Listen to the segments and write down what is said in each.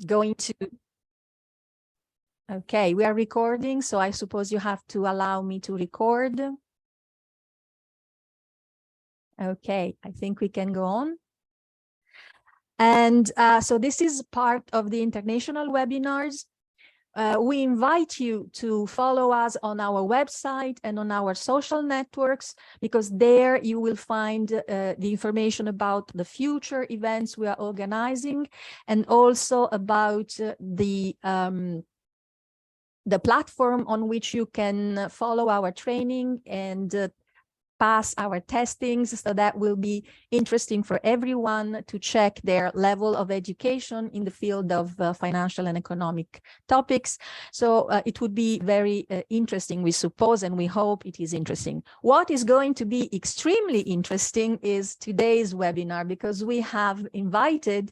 going to... Okay, we are recording, so I suppose you have to allow me to record. Okay, I think we can go on. And so this is part of the international webinars. We invite you to follow us on our website and on our social networks, because there you will find the information about the future events we are organizing, and also about the platform on which you can follow our training and pass our testings. So that will be interesting for everyone to check their level of education in the field of financial and economic topics. So it would be very interesting, we suppose, and we hope it is interesting. What is going to be extremely interesting is today's webinar, because we have invited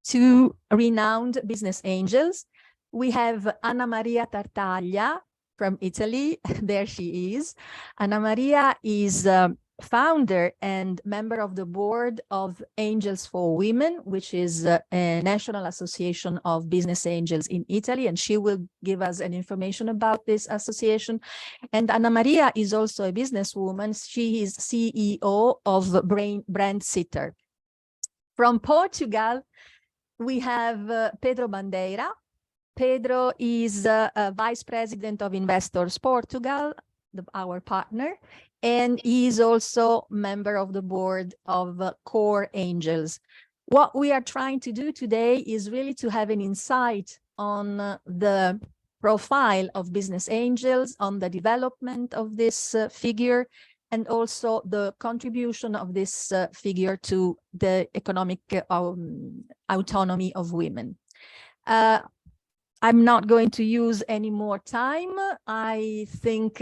two renowned business angels. We have Anna Maria Tartaglia from Italy. There she is. Anna Maria is founder and member of the board of Angels for Women, which is a national association of business angels in Italy, and she will give us an information about this association. And Anna Maria is also a businesswoman. She is CEO of Brand Sitter. From Portugal, we have Pedro Bandeira. Pedro is Vice President of Investors Portugal, our partner, and he is also member of the board of Core Angels. What we are trying to do today is really to have an insight on the profile of business angels, on the development of this figure, and also the contribution of this figure to the economic autonomy of women. I'm not going to use any more time. I thank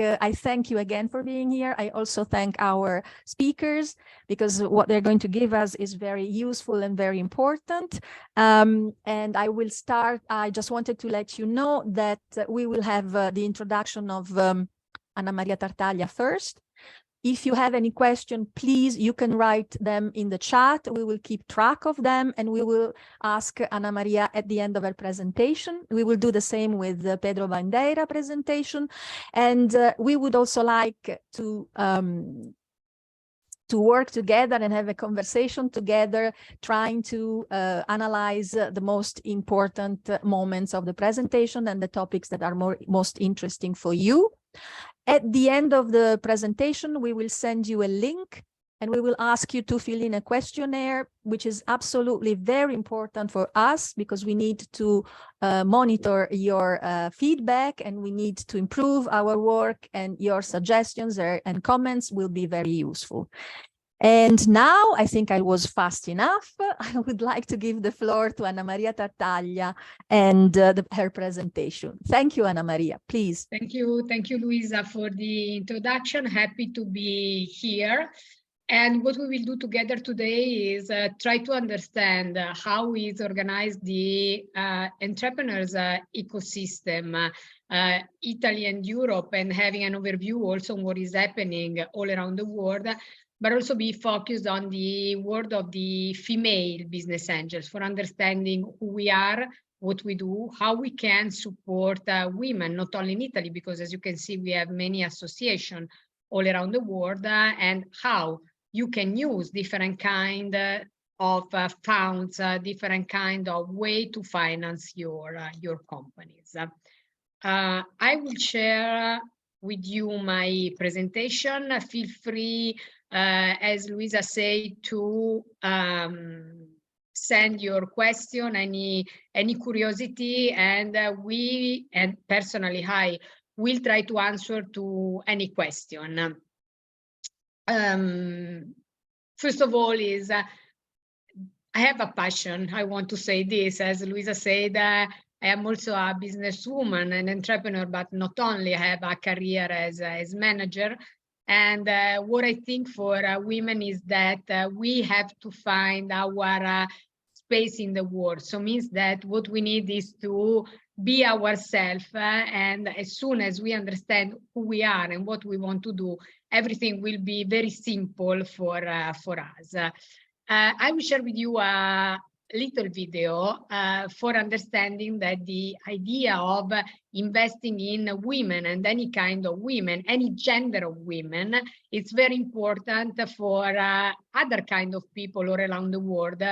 you again for being here. I also thank our speakers, because what they're going to give us is very useful and very important. And I will start. I just wanted to let you know that we will have the introduction of Anna Maria Tartaglia first. If you have any question, please, you can write them in the chat. We will keep track of them, and we will ask Anna Maria at the end of her presentation. We will do the same with the Pedro Bandeira presentation. And we would also like to work together and have a conversation together, trying to analyze the most important moments of the presentation and the topics that are most interesting for you. At the end of the presentation, we will send you a link, and we will ask you to fill in a questionnaire, which is absolutely very important for us, because we need to monitor your feedback, and we need to improve our work, and your suggestions and comments will be very useful. And now I think I was fast enough. I would like to give the floor to Anna Maria Tartaglia and her presentation. Thank you, Anna Maria, please. Thank you, Luisa, for the introduction. Happy to be here. And what we will do together today is try to understand how is organized the entrepreneurs ecosystem, Italy and Europe, and having an overview also on what is happening all around the world, but also be focused on the world of the female business angels for understanding who we are, what we do, how we can support women, not only in Italy, because as you can see, we have many associations all around the world, and how you can use different kind of funds, different kind of way to finance your companies. I will share with you my presentation. Feel free, as Luisa said, to send your question, any curiosity, and personally I will try to answer to any question. First of all is I have a passion. I want to say this, as Luisa said, I am also a businesswoman and entrepreneur, but not only. I have a career as manager. And what I think for women is that we have to find our space in the world. So means that what we need is to be ourselves, and as soon as we understand who we are and what we want to do, everything will be very simple for us. I will share with you a little video for understanding that the idea of investing in women and any kind of women, any gender of women, it's very important for other kind of people all around the world,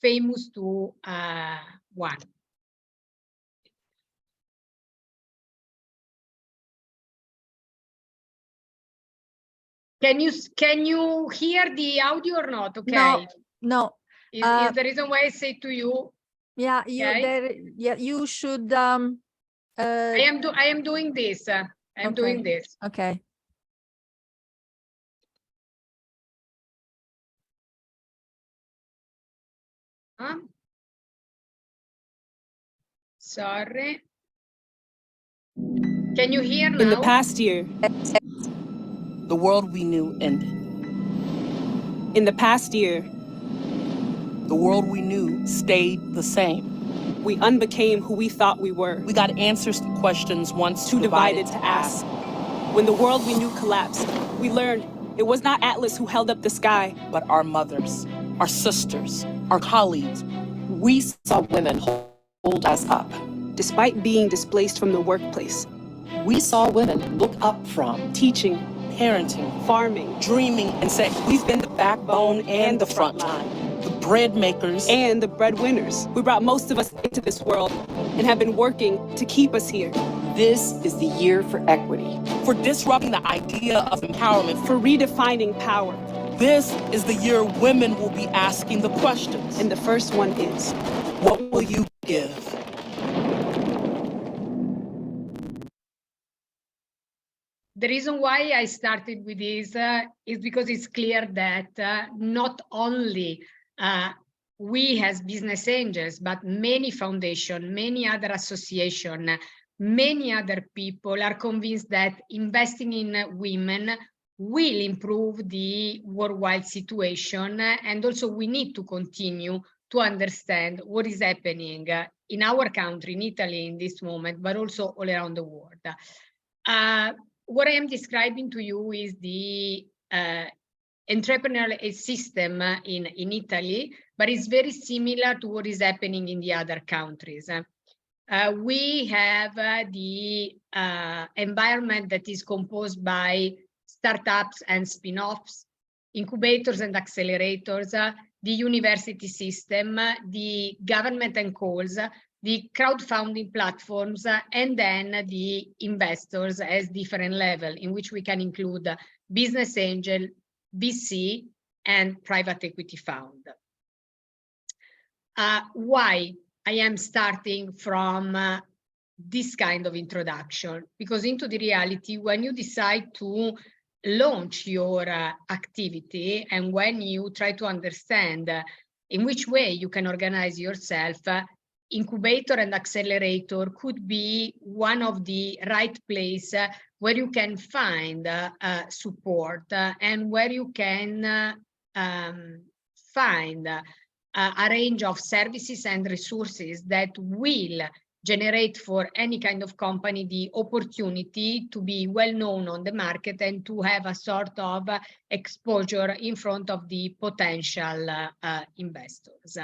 famous to one. Can you hear the audio or not? Okay. No. Is the reason why I say to you. Yeah, Okay? you should. I am doing this. I'm doing this. Okay. Sorry. Can you hear now? In the past year, the world we knew ended. In the past year, the world we knew stayed the same. We unbecame who we thought we were. We got answers to questions once too divided to ask. When the world we knew collapsed, we learned it was not Atlas who held up the sky, but our mothers, our sisters, our colleagues. We saw women hold us up. Despite being displaced from the workplace, we saw women look up from teaching, parenting, farming, dreaming, and say, we've been the backbone and the front line, the bread makers and the breadwinners. We brought most of us into this world and have been working to keep us here. This is the year for equity, for disrupting the idea of empowerment, for redefining power. This is the year women will be asking the questions. And the first one is, what will you give? The reason why I started with this is because it's clear that not only we as business angels, but many foundations, many other associations, many other people are convinced that investing in women will improve the worldwide situation. And also we need to continue to understand what is happening in our country, in Italy in this moment, but also all around the world. What I am describing to you is the entrepreneurial system in Italy, but it's very similar to what is happening in the other countries. We have the environment that is composed by startups and spin-offs, incubators and accelerators, the university system, the government and calls, the crowdfunding platforms, and then the investors as different level, in which we can include business angel, VC, and private equity fund. Why I am starting from this kind of introduction? Because into the reality, when you decide to launch your activity and when you try to understand in which way you can organize yourself, incubator and accelerator could be one of the right place where you can find support and where you can find a range of services and resources that will generate for any kind of company the opportunity to be well known on the market and to have a sort of exposure in front of the potential investors.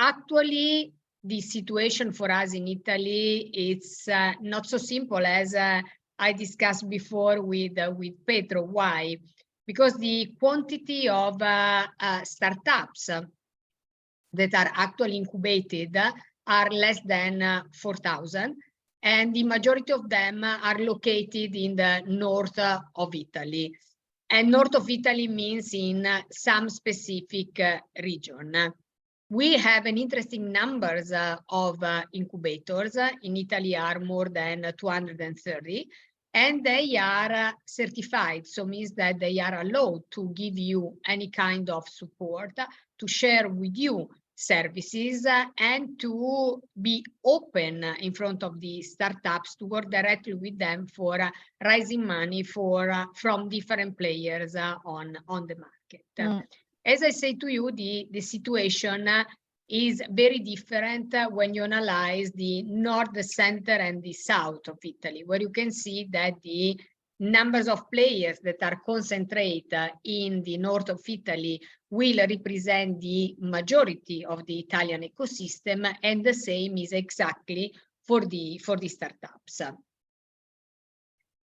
Actually, the situation for us in Italy, it's not so simple as I discussed before with Pedro. Why? Because the quantity of startups that are actually incubated are less than 4,000, and the majority of them are located in the north of Italy. And north of Italy means in some specific region. We have an interesting numbers of incubators. In Italy are more than 230, and they are certified. So means that they are allowed to give you any kind of support, to share with you services, and to be open in front of the startups to work directly with them for raising money from different players on the market. As I say to you, the situation is very different when you analyze the north, the center, and the south of Italy, where you can see that the numbers of players that are concentrated in the north of Italy will represent the majority of the Italian ecosystem, and the same is exactly for the startups.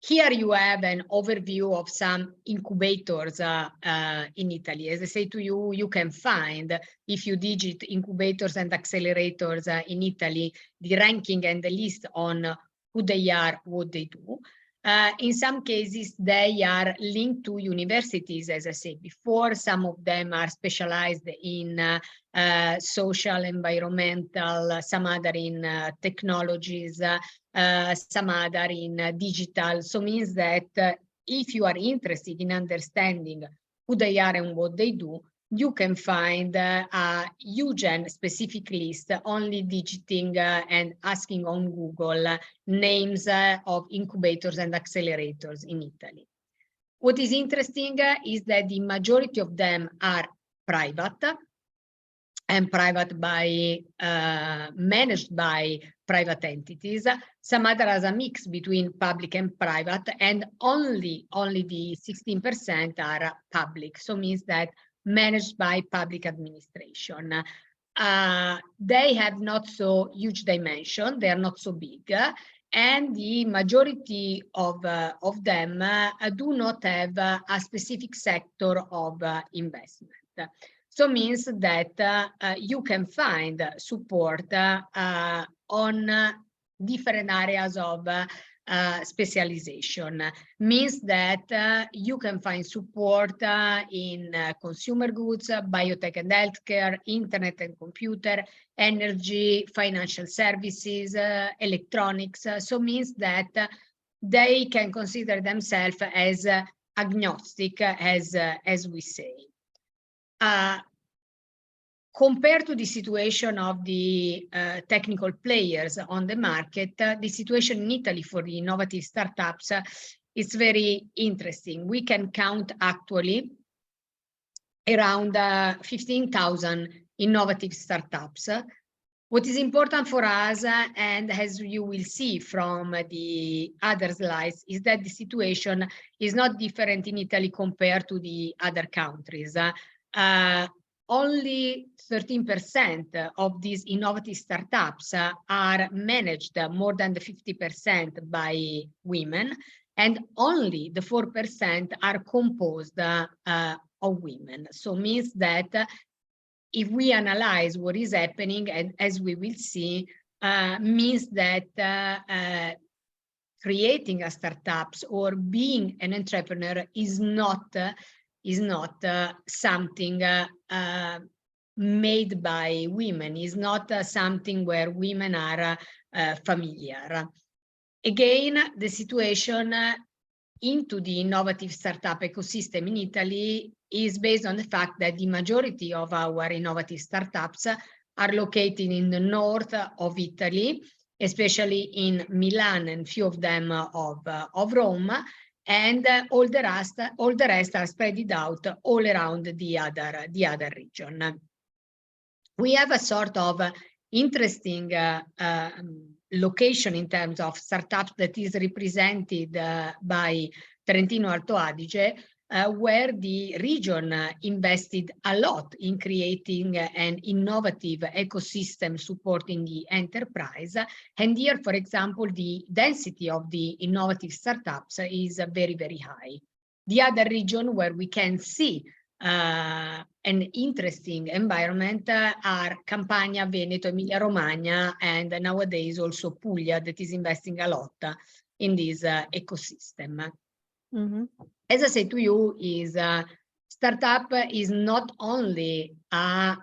Here you have an overview of some incubators in Italy. As I say to you, you can find, if you digit incubators and accelerators in Italy, the ranking and the list on who they are, what they do. In some cases, they are linked to universities, as I said before. Some of them are specialized in social, environmental, some other in technologies, some other in digital. So means that if you are interested in understanding who they are and what they do, you can find a huge and specific list only digiting and asking on Google names of incubators and accelerators in Italy. What is interesting is that the majority of them are private, and private by managed by private entities. Some other as a mix between public and private, and only the 16% are public. So means that managed by public administration. They have not so huge dimension. They are not so big. And the majority of them do not have a specific sector of investment. So means that you can find support on different areas of specialization. Means that you can find support in consumer goods, biotech and healthcare, internet and computer, energy, financial services, electronics. So means that they can consider themselves as agnostic, as we say. Compared to the situation of the technical players on the market, the situation in Italy for the innovative startups is very interesting. We can count actually around 15,000 innovative startups. What is important for us, and as you will see from the other slides, is that the situation is not different in Italy compared to the other countries. Only 13% of these innovative startups are managed more than the 50% by women, and only the 4% are composed of women. So means that if we analyze what is happening, and as we will see, means that creating a startups or being an entrepreneur is not something made by women, is not something where women are familiar. Again, the situation into the innovative startup ecosystem in Italy is based on the fact that the majority of our innovative startups are located in the north of Italy, especially in Milan, and few of them of Rome, and all the rest are spread out all around the other region. We have a sort of interesting location in terms of startups that is represented by Trentino Alto Adige, where the region invested a lot in creating an innovative ecosystem supporting the enterprise. And here, for example, the density of the innovative startups is very, very high. The other region where we can see an interesting environment are Campania, Veneto, Emilia-Romagna, and nowadays also Puglia, that is investing a lot in this ecosystem. Mm-hmm. As I said to you, startup is not only an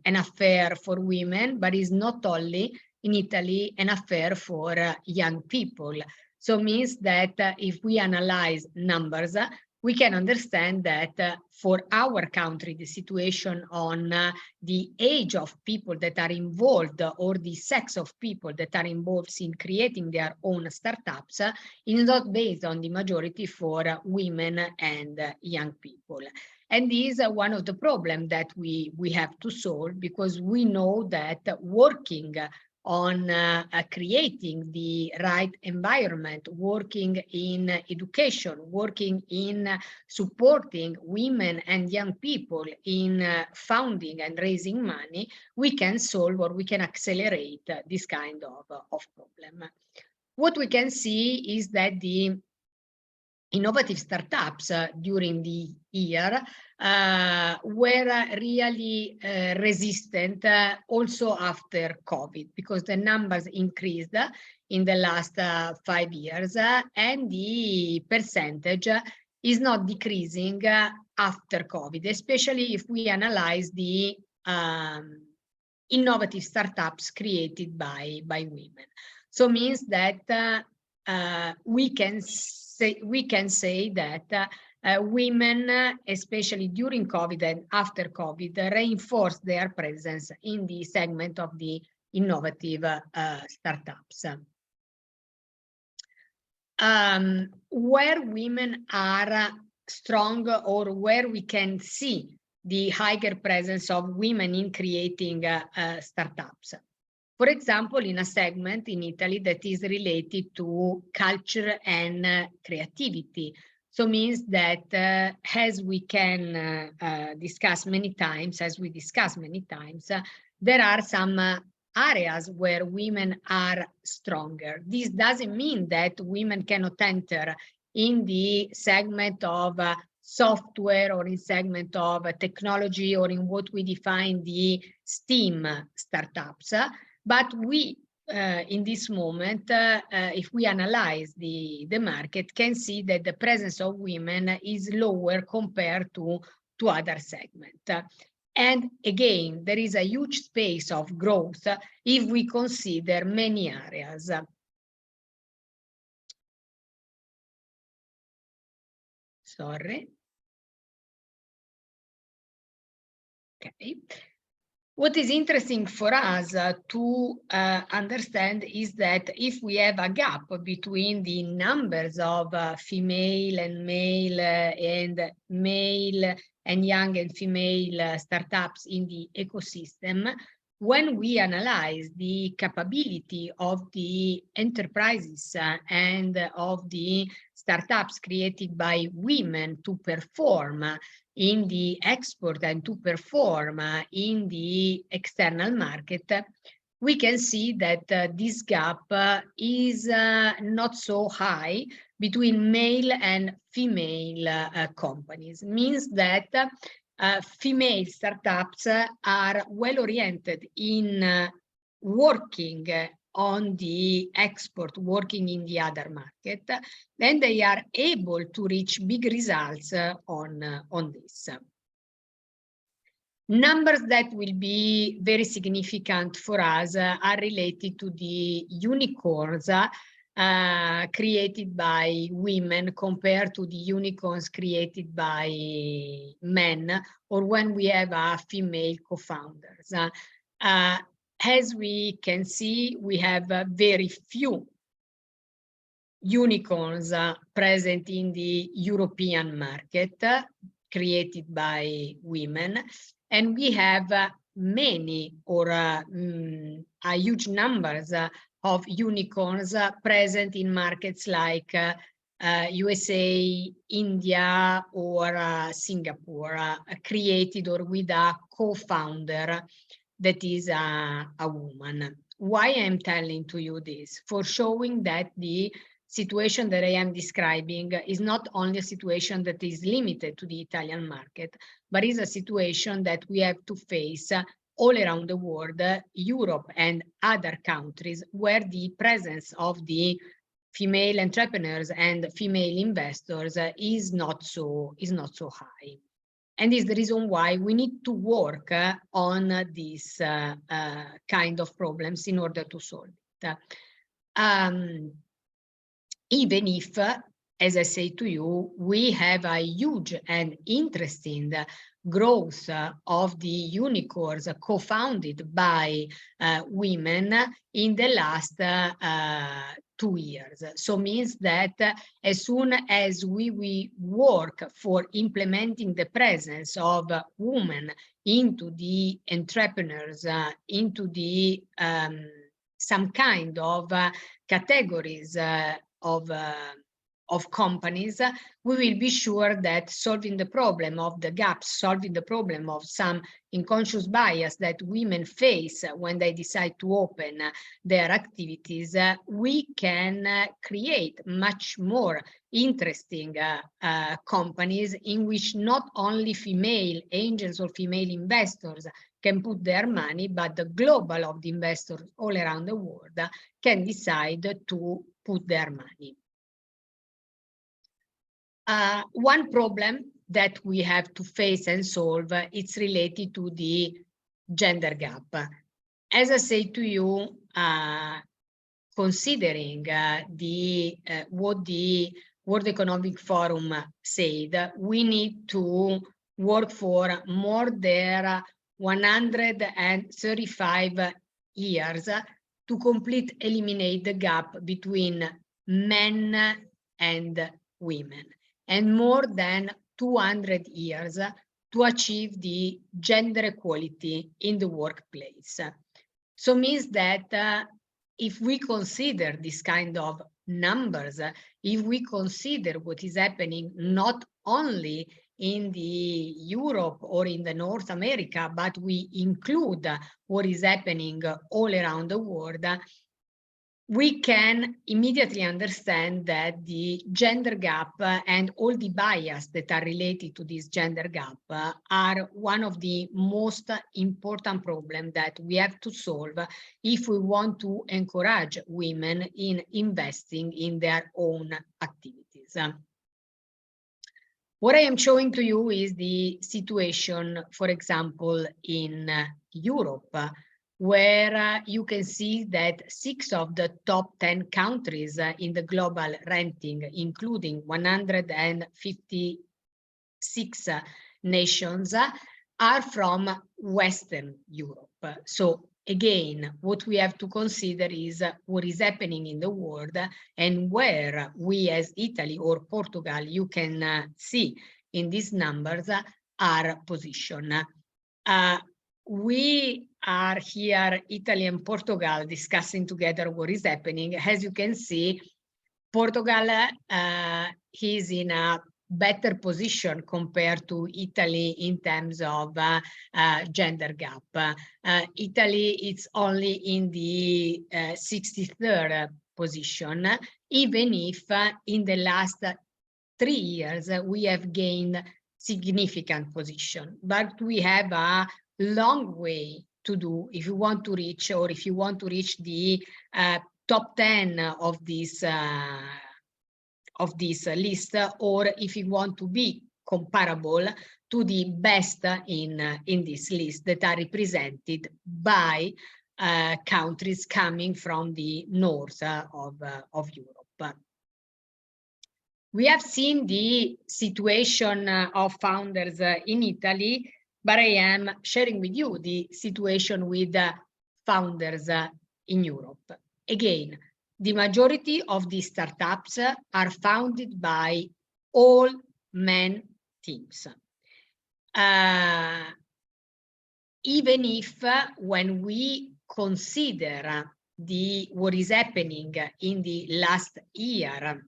affair for women, but is not only in Italy an affair for young people. So means that if we analyze numbers, we can understand that for our country, the situation on the age of people that are involved or the sex of people that are involved in creating their own startups is not based on the majority for women and young people. And this is one of the problems that we have to solve, because we know that working on creating the right environment, working in education, working in supporting women and young people in founding and raising money, we can solve or we can accelerate this kind of problem. What we can see is that the innovative startups during the year were really resistant also after COVID, because the numbers increased in the last 5 years and the percentage is not decreasing after COVID, especially if we analyze the innovative startups created by women. So means that we can say that women, especially during COVID and after COVID, reinforced their presence in the segment of the innovative startups. Where women are strong, or where we can see the higher presence of women in creating startups. For example, in a segment in Italy that is related to culture and creativity. So means that as we discuss many times, there are some areas where women are stronger. This doesn't mean that women cannot enter in the segment of software or in segment of technology or in what we define the STEAM startups. But we, in this moment, if we analyze the market, can see that the presence of women is lower compared to other segments. And again, there is a huge space of growth if we consider many areas. Sorry. Okay. What is interesting for us to understand is that if we have a gap between the numbers of female and male and young and female startups in the ecosystem, when we analyze the capability of the enterprises and of the startups created by women to perform in the export and to perform in the external market, we can see that this gap is not so high between male and female companies. Means that female startups are well oriented in working on the export, working in the other market, then they are able to reach big results on this. Numbers that will be very significant for us are related to the unicorns created by women compared to the unicorns created by men, or when we have female co-founders. As we can see, we have very few unicorns present in the European market created by women, and we have many or a huge numbers of unicorns present in markets like USA, India, or Singapore, created or with a co-founder that is a woman. Why I'm telling to you this? For showing that the situation that I am describing is not only a situation that is limited to the Italian market, but is a situation that we have to face all around the world, Europe and other countries, where the presence of the female entrepreneurs and female investors is not so high. And is the reason why we need to work on these kind of problems in order to solve it. Even if, as I say to you, we have a huge and interesting growth of the unicorns co-founded by women in the last 2 years. So means that as soon as we work for implementing the presence of women into the entrepreneurs, into the some kind of categories of companies, we will be sure that solving the problem of the gaps, solving the problem of some unconscious bias that women face when they decide to open their activities, we can create much more interesting companies in which not only female angels or female investors can put their money, but the global of the investors all around the world can decide to put their money. One problem that we have to face and solve is related to the gender gap. As I say to you, considering what the World Economic Forum said, we need to work for more than 135 years to complete eliminate the gap between men and women, and more than 200 years to achieve the gender equality in the workplace. So means that if we consider this kind of numbers, if we consider what is happening not only in the Europe or in the North America, but we include what is happening all around the world, we can immediately understand that the gender gap and all the bias that are related to this gender gap are one of the most important problems that we have to solve if we want to encourage women in investing in their own activities. What I am showing to you is the situation, for example, in Europe, where you can see that 6 of the top 10 countries in the global ranking, including 156 nations, are from Western Europe. So again, what we have to consider is what is happening in the world and where we as Italy or Portugal, you can see in these numbers, are positioned. We are here, Italy and Portugal, discussing together what is happening. As you can see, Portugal is in a better position compared to Italy in terms of gender gap. Italy is only in the 63rd position, even if in the last 3 years we have gained significant position. But we have a long way to do if you want to reach, or if you want to reach the top 10 of this list, or if you want to be comparable to the best in this list that are represented by countries coming from the north of Europe. We have seen the situation of founders in Italy, but I am sharing with you the situation with founders in Europe. Again, the majority of these startups are founded by all men teams. Even if when we consider what is happening in the last year,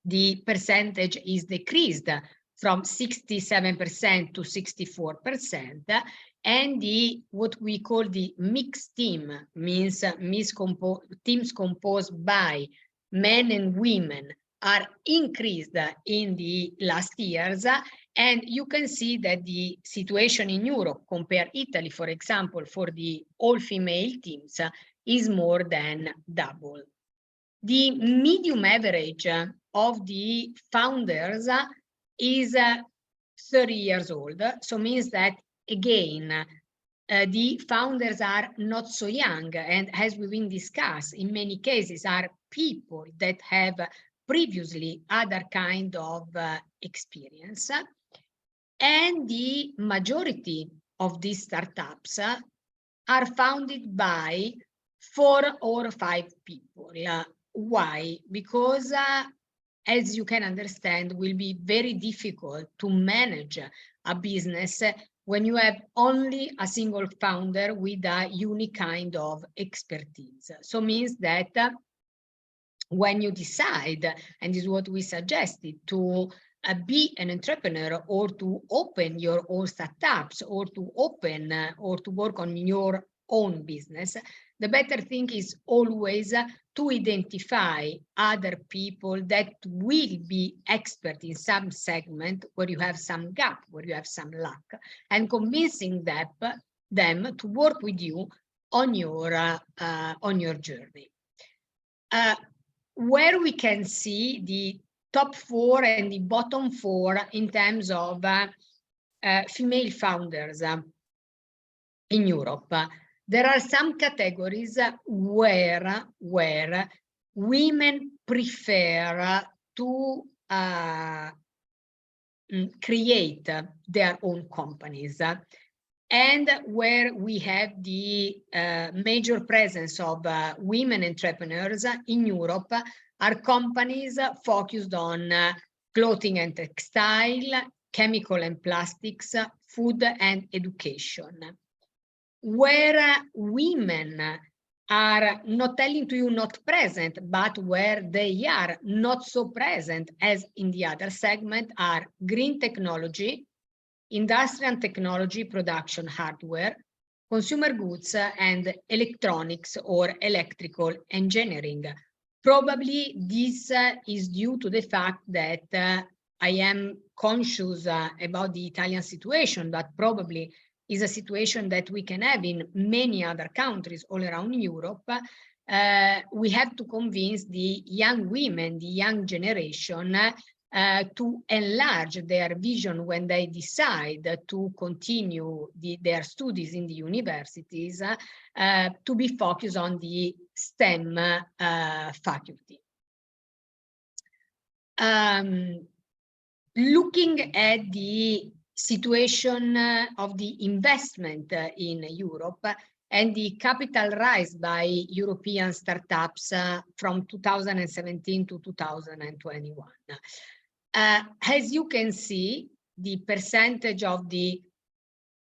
the percentage is decreased from 67% to 64%, and what we call the mixed team means teams composed by men and women are increased in the last years, and you can see that the situation in Europe, compare Italy, for example, for the all-female teams, is more than double. The medium average of the founders is 30 years old, so means that again the founders are not so young, and as we've been discussed, in many cases are people that have previously other kind of experience, and the majority of these startups are founded by 4 or 5 people. Why? Because as you can understand, will be very difficult to manage a business when you have only a single founder with a unique kind of expertise. So means that when you decide, and this is what we suggested, to be an entrepreneur or to open your own startups or to open or to work on your own business, the better thing is always to identify other people that will be expert in some segment where you have some gap, where you have some lack, and convincing them to work with you on your journey. Where we can see the top 4 and the bottom 4 in terms of female founders in Europe. There are some categories where women prefer to create their own companies, and where we have the major presence of women entrepreneurs in Europe are companies focused on clothing and textile, chemical and plastics, food and education. Where women are not telling to you not present, but where they are not so present as in the other segment are green technology, industrial technology, production hardware, consumer goods, and electronics or electrical engineering. Probably this is due to the fact that I am conscious about the Italian situation, but probably is a situation that we can have in many other countries all around Europe. We have to convince the young women, the young generation, to enlarge their vision when they decide to continue their studies in the universities, to be focused on the STEM faculty. Looking at the situation of the investment in Europe and the capital rise by European startups from 2017 to 2021. As you can see, the percentage of the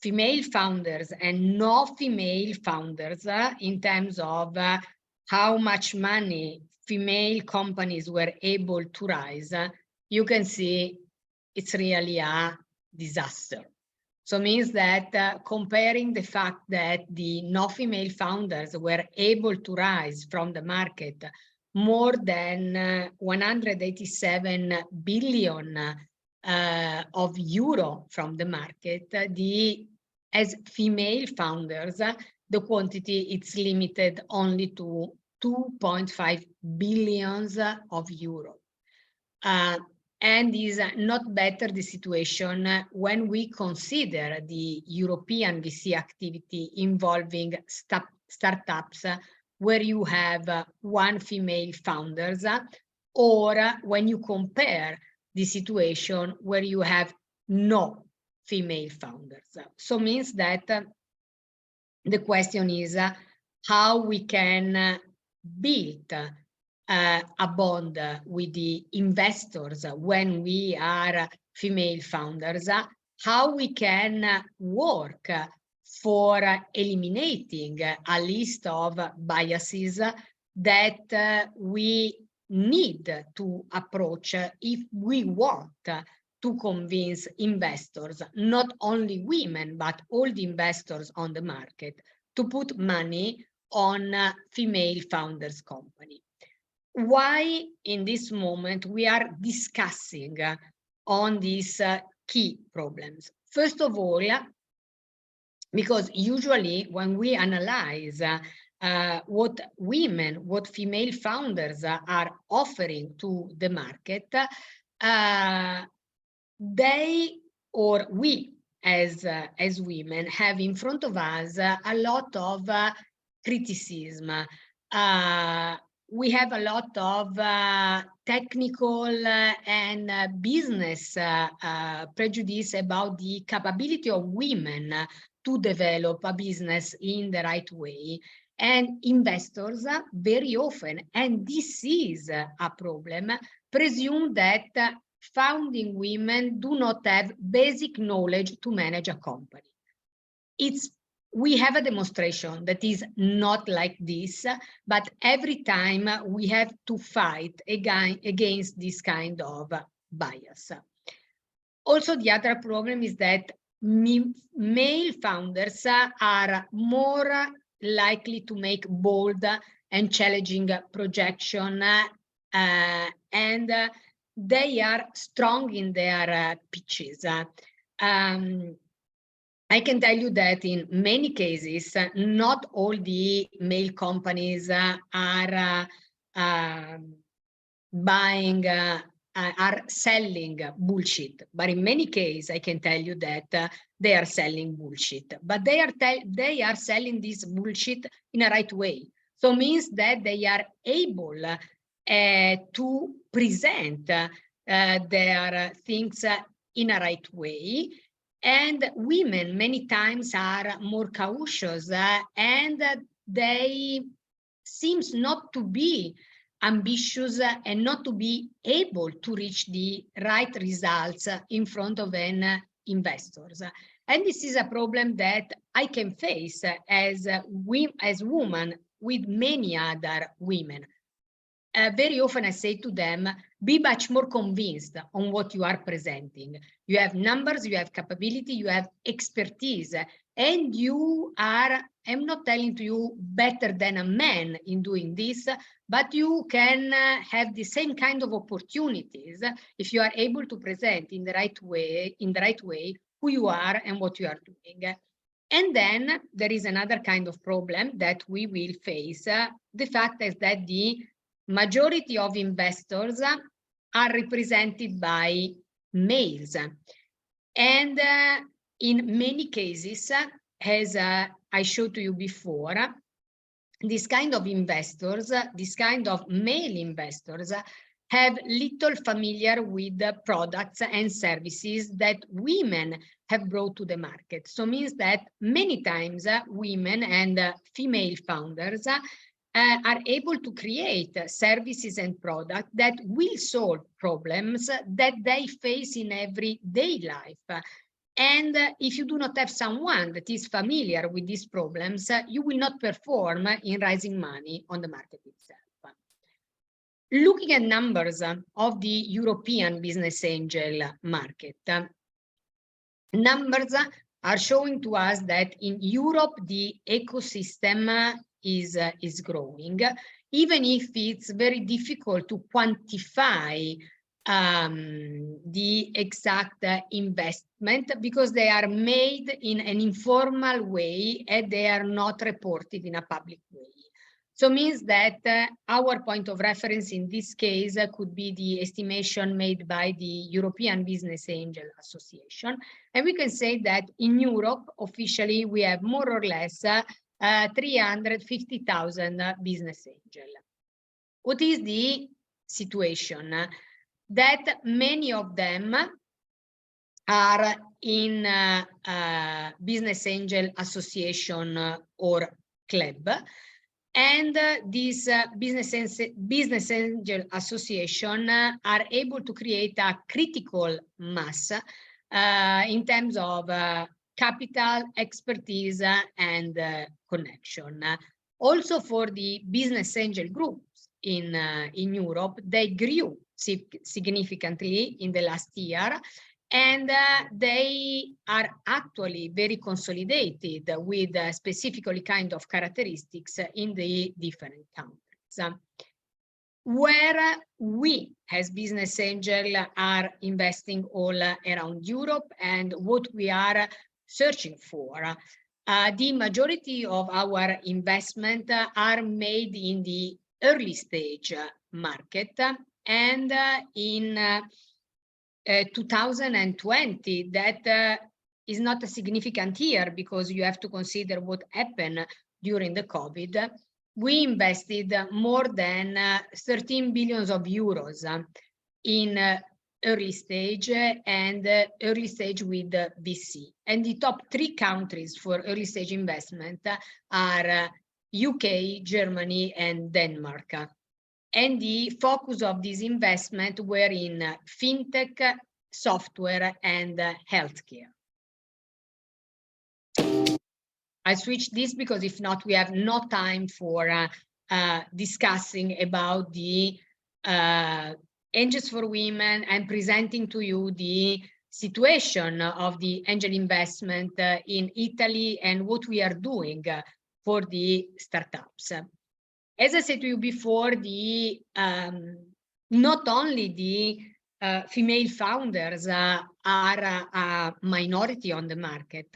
female founders and no female founders in terms of how much money female companies were able to raise, you can see it's really a disaster. So it means that comparing the fact that the no female founders were able to rise from the market more than 187 billion of euro from the market, as female founders, the quantity it's limited only to 2.5 billions of euro. And is not better the situation when we consider the European VC activity involving startups where you have 1 female founders, or when you compare the situation where you have no female founders. So means that the question is how we can build a bond with the investors when we are female founders, how we can work for eliminating a list of biases that we need to approach if we want to convince investors, not only women, but all the investors on the market, to put money on female founders company. Why in this moment we are discussing on these key problems? First of all, because usually when we analyze what female founders are offering to the market, they or we as women have in front of us a lot of criticism. We have a lot of technical and business prejudice about the capability of women to develop a business in the right way. And investors very often, and this is a problem, presume that founding women do not have basic knowledge to manage a company. we have a demonstration that is not like this, but every time we have to fight against this kind of bias. Also, the other problem is that male founders are more likely to make bold and challenging projection, and they are strong in their pitches. I can tell you that in many cases, not all the male companies are selling bullshit, but in many cases, I can tell you that they are selling bullshit, but they are selling this bullshit in a right way. So means that they are able to present their things in a right way. And women many times are more cautious and they seems not to be ambitious and not to be able to reach the right results in front of an investors. And this is a problem that I can face as woman with many other women. Very often I say to them, be much more convinced on what you are presenting. You have numbers, you have capability, you have expertise, and you are, I'm not telling to you better than a man in doing this, but you can have the same kind of opportunities if you are able to present in the right way, who you are and what you are doing. And then there is another kind of problem that we will face. The fact is that the majority of investors are represented by males. And in many cases, as I showed to you before, this kind of investors, this kind of male investors, have little familiar with the products and services that women have brought to the market. So means that many times women and female founders are able to create services and products that will solve problems that they face in everyday life. And if you do not have someone that is familiar with these problems, you will not perform in raising money on the market itself. Looking at numbers of the European business angel market, numbers are showing to us that in Europe, the ecosystem is growing, even if it's very difficult to quantify the exact investment because they are made in an informal way and they are not reported in a public way. So means that our point of reference in this case could be the estimation made by the European Business Angel Association. And we can say that in Europe, officially, we have more or less 350,000 business angels. What is the situation? That many of them are in business angel association or club, and these business angel association are able to create a critical mass in terms of capital, expertise, and connection. Also for the business angel groups in Europe, they grew significantly in the last year, and they are actually very consolidated with specifically kind of characteristics in the different countries. Where we as business angel are investing all around Europe and what we are searching for. The majority of our investment are made in the early stage market, and in 2020, that is not a significant year because you have to consider what happened during the COVID. We invested more than 13 billion of euros in early stage and early stage with VC. And the top 3 countries for early stage investment are UK, Germany, and Denmark. And the focus of this investment were in fintech, software, and healthcare. I switched this because if not, we have no time for discussing about the Angels for Women and presenting to you the situation of the angel investment in Italy and what we are doing for the startups. As I said to you before, the not only the female founders are a minority on the market,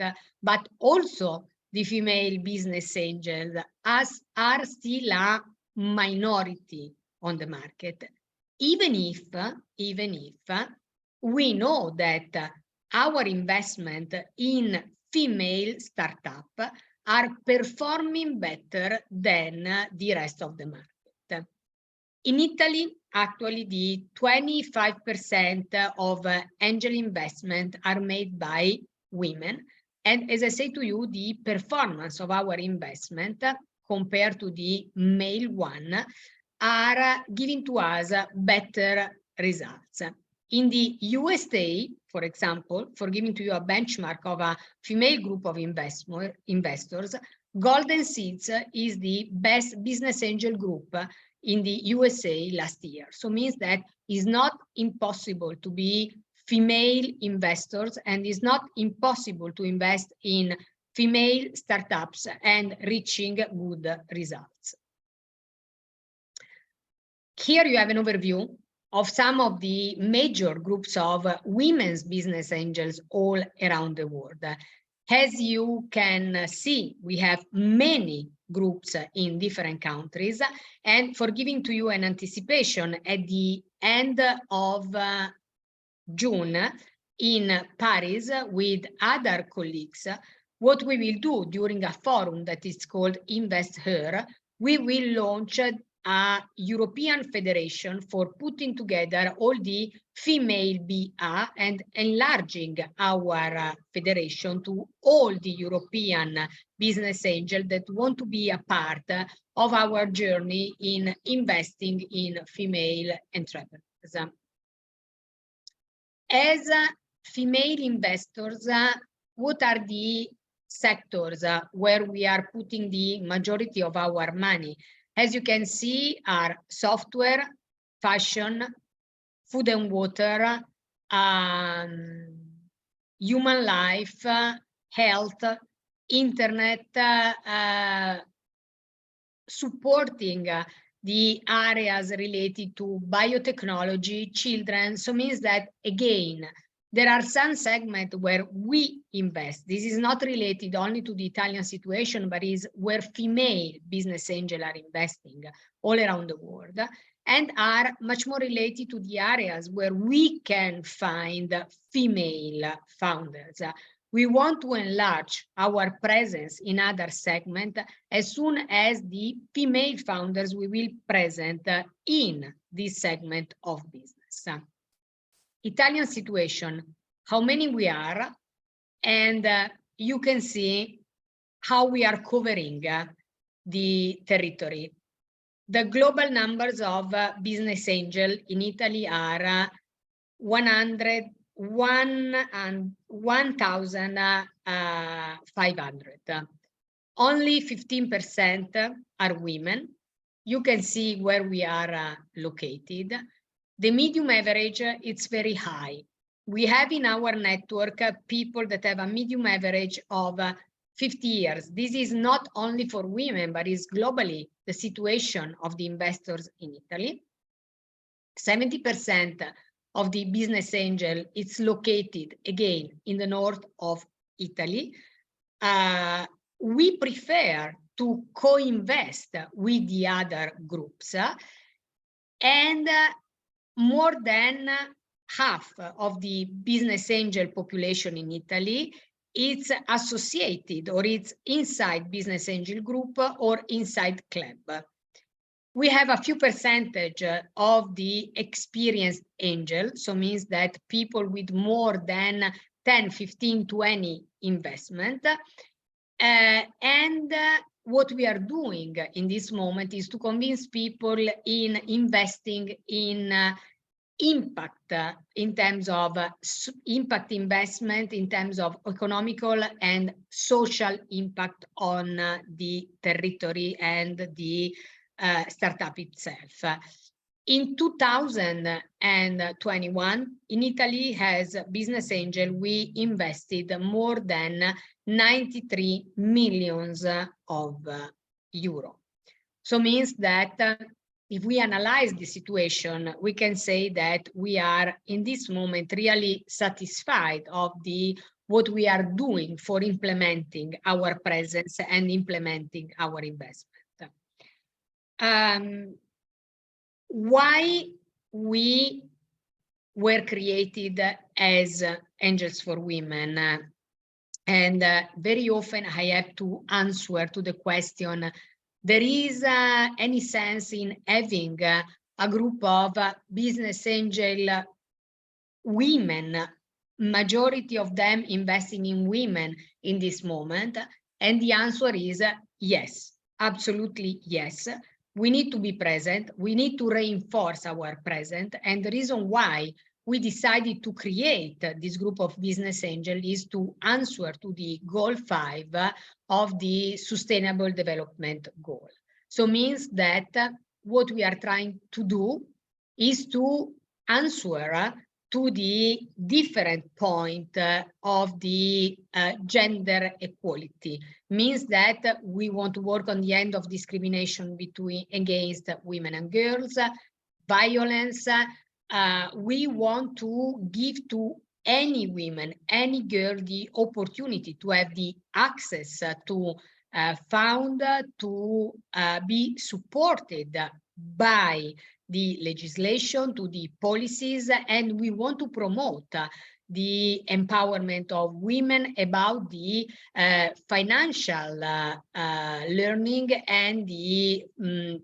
but also the female business angels are still a minority on the market, even if we know that our investment in female startup are performing better than the rest of the market. In Italy, actually, the 25% of angel investment are made by women. And as I say to you, the performance of our investment compared to the male one are giving to us better results. In the USA, for example, for giving to you a benchmark of a female group of investors, Golden Seeds is the best business angel group in the USA last year. So means that it's not impossible to be female investors, and it's not impossible to invest in female startups and reaching good results. Here you have an overview of some of the major groups of women's business angels all around the world. As you can see, we have many groups in different countries. And for giving to you an anticipation, at the end of June in Paris with other colleagues, what we will do during a forum that is called Invest Her, we will launch a European federation for putting together all the female BA and enlarging our federation to all the European business angels that want to be a part of our journey in investing in female entrepreneurs. As female investors, what are the sectors where we are putting the majority of our money? As you can see, are software, fashion, food and water, human life, health, internet, supporting the areas related to biotechnology, children. So means that, again, there are some segments where we invest. This is not related only to the Italian situation, but is where female business angels are investing all around the world, and are much more related to the areas where we can find female founders. We want to enlarge our presence in other segments as soon as the female founders we will present in this segment of business. Italian situation, how many we are, and you can see how we are covering the territory. The global numbers of business angel in Italy are 1,500. Only 15% are women. You can see where we are located. The medium average, it's very high. We have in our network people that have a medium average of 50 years. This is not only for women, but is globally the situation of the investors in Italy. 70% of the business angel is located, again, in the north of Italy. We prefer to co-invest with the other groups, and more than half of the business angel population in Italy is associated or it's inside business angel group or inside club. We have a few percentage of the experienced angel, so means that people with more than 10, 15, 20 investment. And what we are doing in this moment is to convince people in investing in impact in terms of impact investment, in terms of economical and social impact on the territory and the startup itself. In 2021, in Italy, as Business Angel, we invested more than 93 millions of euro. So means that if we analyze the situation, we can say that we are in this moment really satisfied of what we are doing for implementing our presence and implementing our investment. Why we were created as Angels for Women? And very often I have to answer to the question, there is any sense in having a group of business angel women, majority of them investing in women in this moment? And the answer is yes, absolutely yes. We need to be present. We need to reinforce our presence. And the reason why we decided to create this group of business angels is to answer to the goal 5 of the Sustainable Development Goal. So means that what we are trying to do is to answer to the different point of the gender equality. Means that we want to work on the end of discrimination against women and girls, violence. We want to give to any women, any girl, the opportunity to have the access to fund, to be supported by the legislation, to the policies, and we want to promote the empowerment of women about the financial learning and the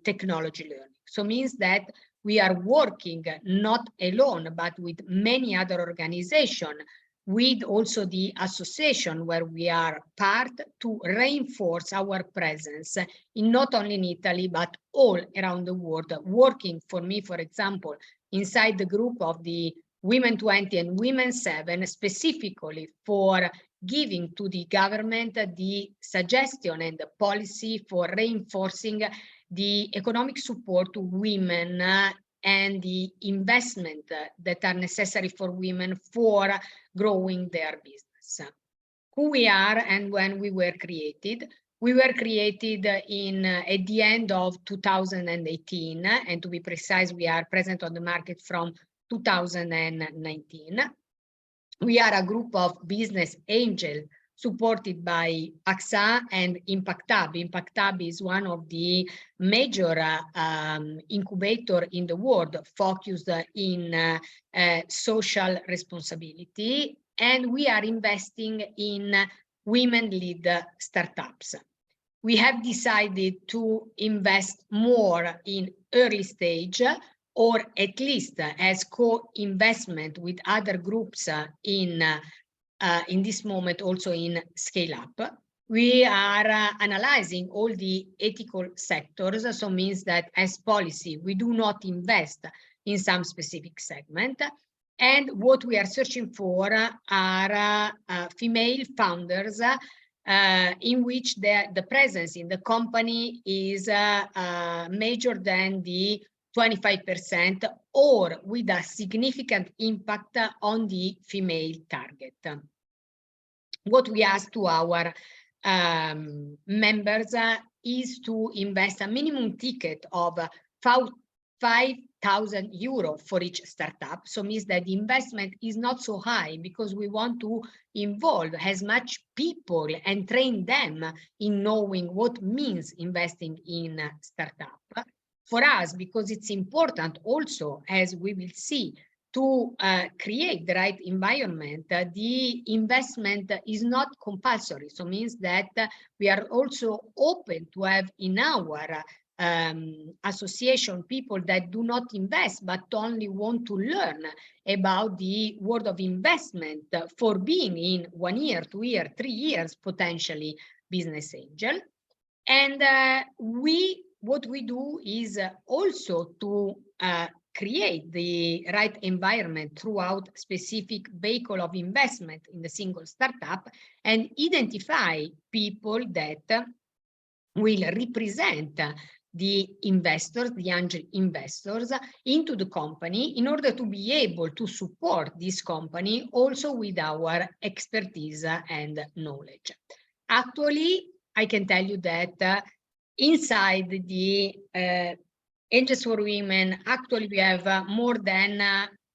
technology learning. So means that we are working not alone, but with many other organizations, with also the association where we are part, to reinforce our presence in not only in Italy, but all around the world, working for me, for example, inside the group of the Women 20 and Women 7, specifically for giving to the government the suggestion and the policy for reinforcing the economic support to women and the investment that are necessary for women for growing their business. Who we are and when we were created. We were created at the end of 2018, and to be precise, we are present on the market from 2019. We are a group of business angels supported by AXA and Impact Hub. Impact Hub is one of the major incubator in the world focused in social responsibility. And we are investing in women-led startups. We have decided to invest more in early stage, or at least as co-investment with other groups in this moment also in scale up. We are analyzing all the ethical sectors, so means that as policy, we do not invest in some specific segment. And what we are searching for are female founders in which the presence in the company is major than the 25% or with a significant impact on the female target. What we ask to our members is to invest a minimum ticket of 5,000 euro for each startup. So means that the investment is not so high because we want to involve as much people and train them in knowing what means investing in startup. For us, because it's important also, as we will see, to create the right environment, the investment is not compulsory. So means that we are also open to have in our association people that do not invest, but only want to learn about the world of investment for being in 1 year, 2 years, 3 years, potentially business angel. And what we do is also to create the right environment throughout specific vehicle of investment in the single startup and identify people that will represent the investors, the angel investors into the company in order to be able to support this company also with our expertise and knowledge. Actually, I can tell you that inside the Angels for Women, actually we have more than,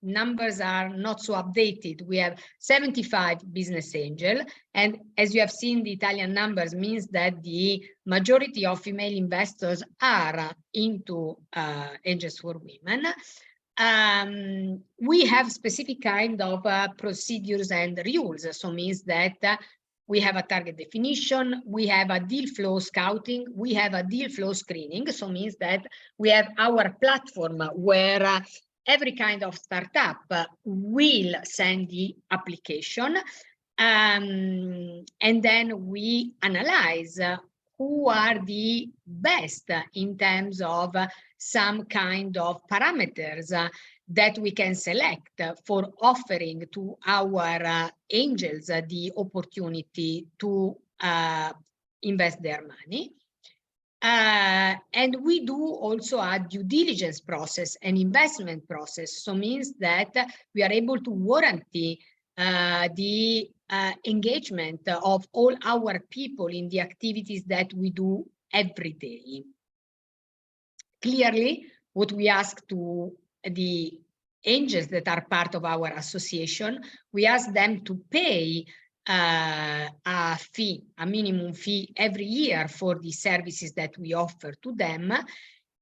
numbers are not so updated. We have 75 business angel. And as you have seen, the Italian numbers means that the majority of female investors are into Angels for Women. We have specific kind of procedures and rules. So means that we have a target definition, we have a deal flow scouting, we have a deal flow screening. So means that we have our platform where every kind of startup will send the application. And then we analyze who are the best in terms of some kind of parameters that we can select for offering to our angels the opportunity to invest their money. And we do also a due diligence process, an investment process. So means that we are able to warranty the engagement of all our people in the activities that we do every day. Clearly, what we ask to the angels that are part of our association, we ask them to pay a fee, a minimum fee every year for the services that we offer to them.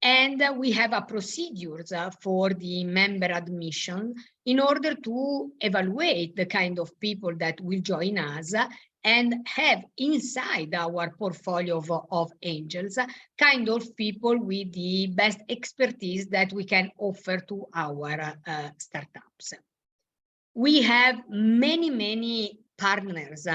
And we have a procedures for the member admission in order to evaluate the kind of people that will join us and have inside our portfolio of angels kind of people with the best expertise that we can offer to our startups. We have many partners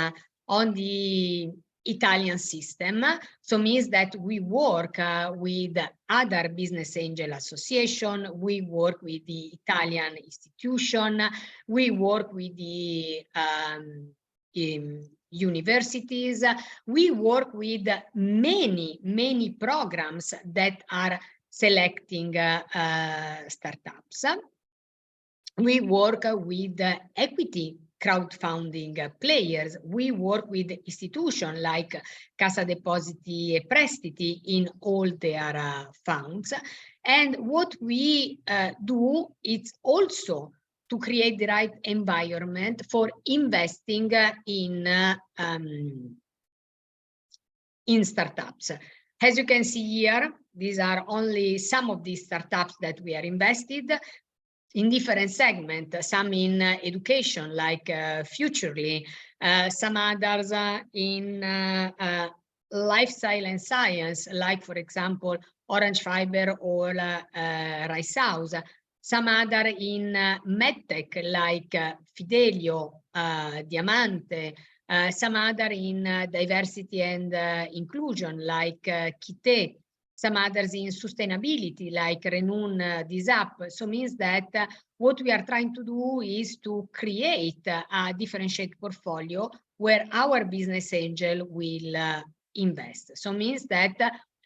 on the Italian system. So means that we work with other business angel association, we work with the Italian institution, we work with the universities, we work with many programs that are selecting startups. We work with equity crowdfunding players. We work with institutions like Cassa Depositi e Prestiti in all their funds. And what we do is also to create the right environment for investing in startups. As you can see here, these are only some of these startups that we are invested in different segments, some in education like Futurely, some others in lifestyle and science, like for example, Orange Fiber or Rice House, some other in medtech like Fidelio, Diamante, some other in diversity and inclusion like Kite, some others in sustainability like Renun Disap. So means that what we are trying to do is to create a differentiated portfolio where our business angel will invest. So means that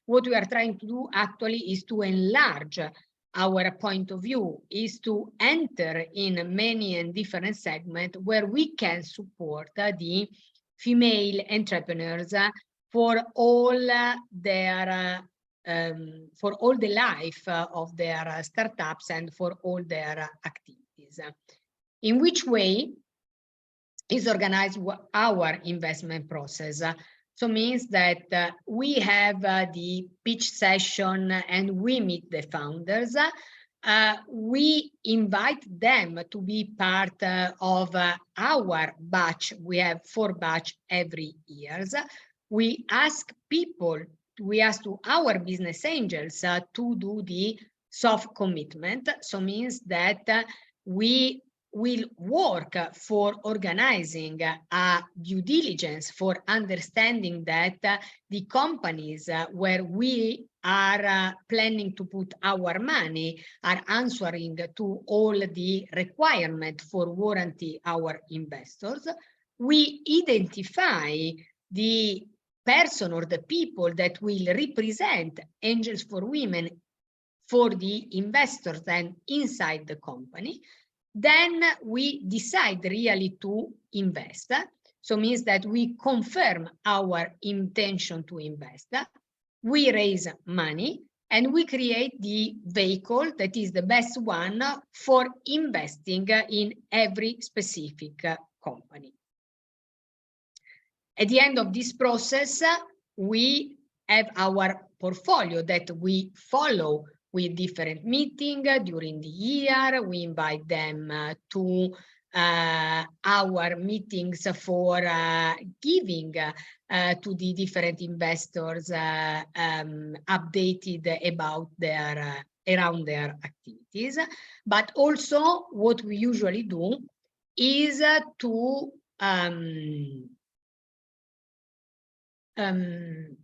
what we are trying to do actually is to enlarge our point of view, is to enter in many and different segments where we can support the female entrepreneurs for all their for all the life of their startups and for all their activities. In which way is organized our investment process? So means that we have the pitch session and we meet the founders. We invite them to be part of our batch. We have 4 batch every year. We ask people, we ask to our business angels to do the soft commitment. So means that we will work for organizing a due diligence for understanding that the companies where we are planning to put our money are answering to all the requirements for warranty our investors. We identify the person or the people that will represent Angels for Women for the investors and inside the company. Then we decide really to invest. So means that we confirm our intention to invest. We raise money and we create the vehicle that is the best one for investing in every specific company. At the end of this process, we have our portfolio that we follow with different meetings during the year. We invite them to our meetings for giving to the different investors updated about their around their activities. But also what we usually do is to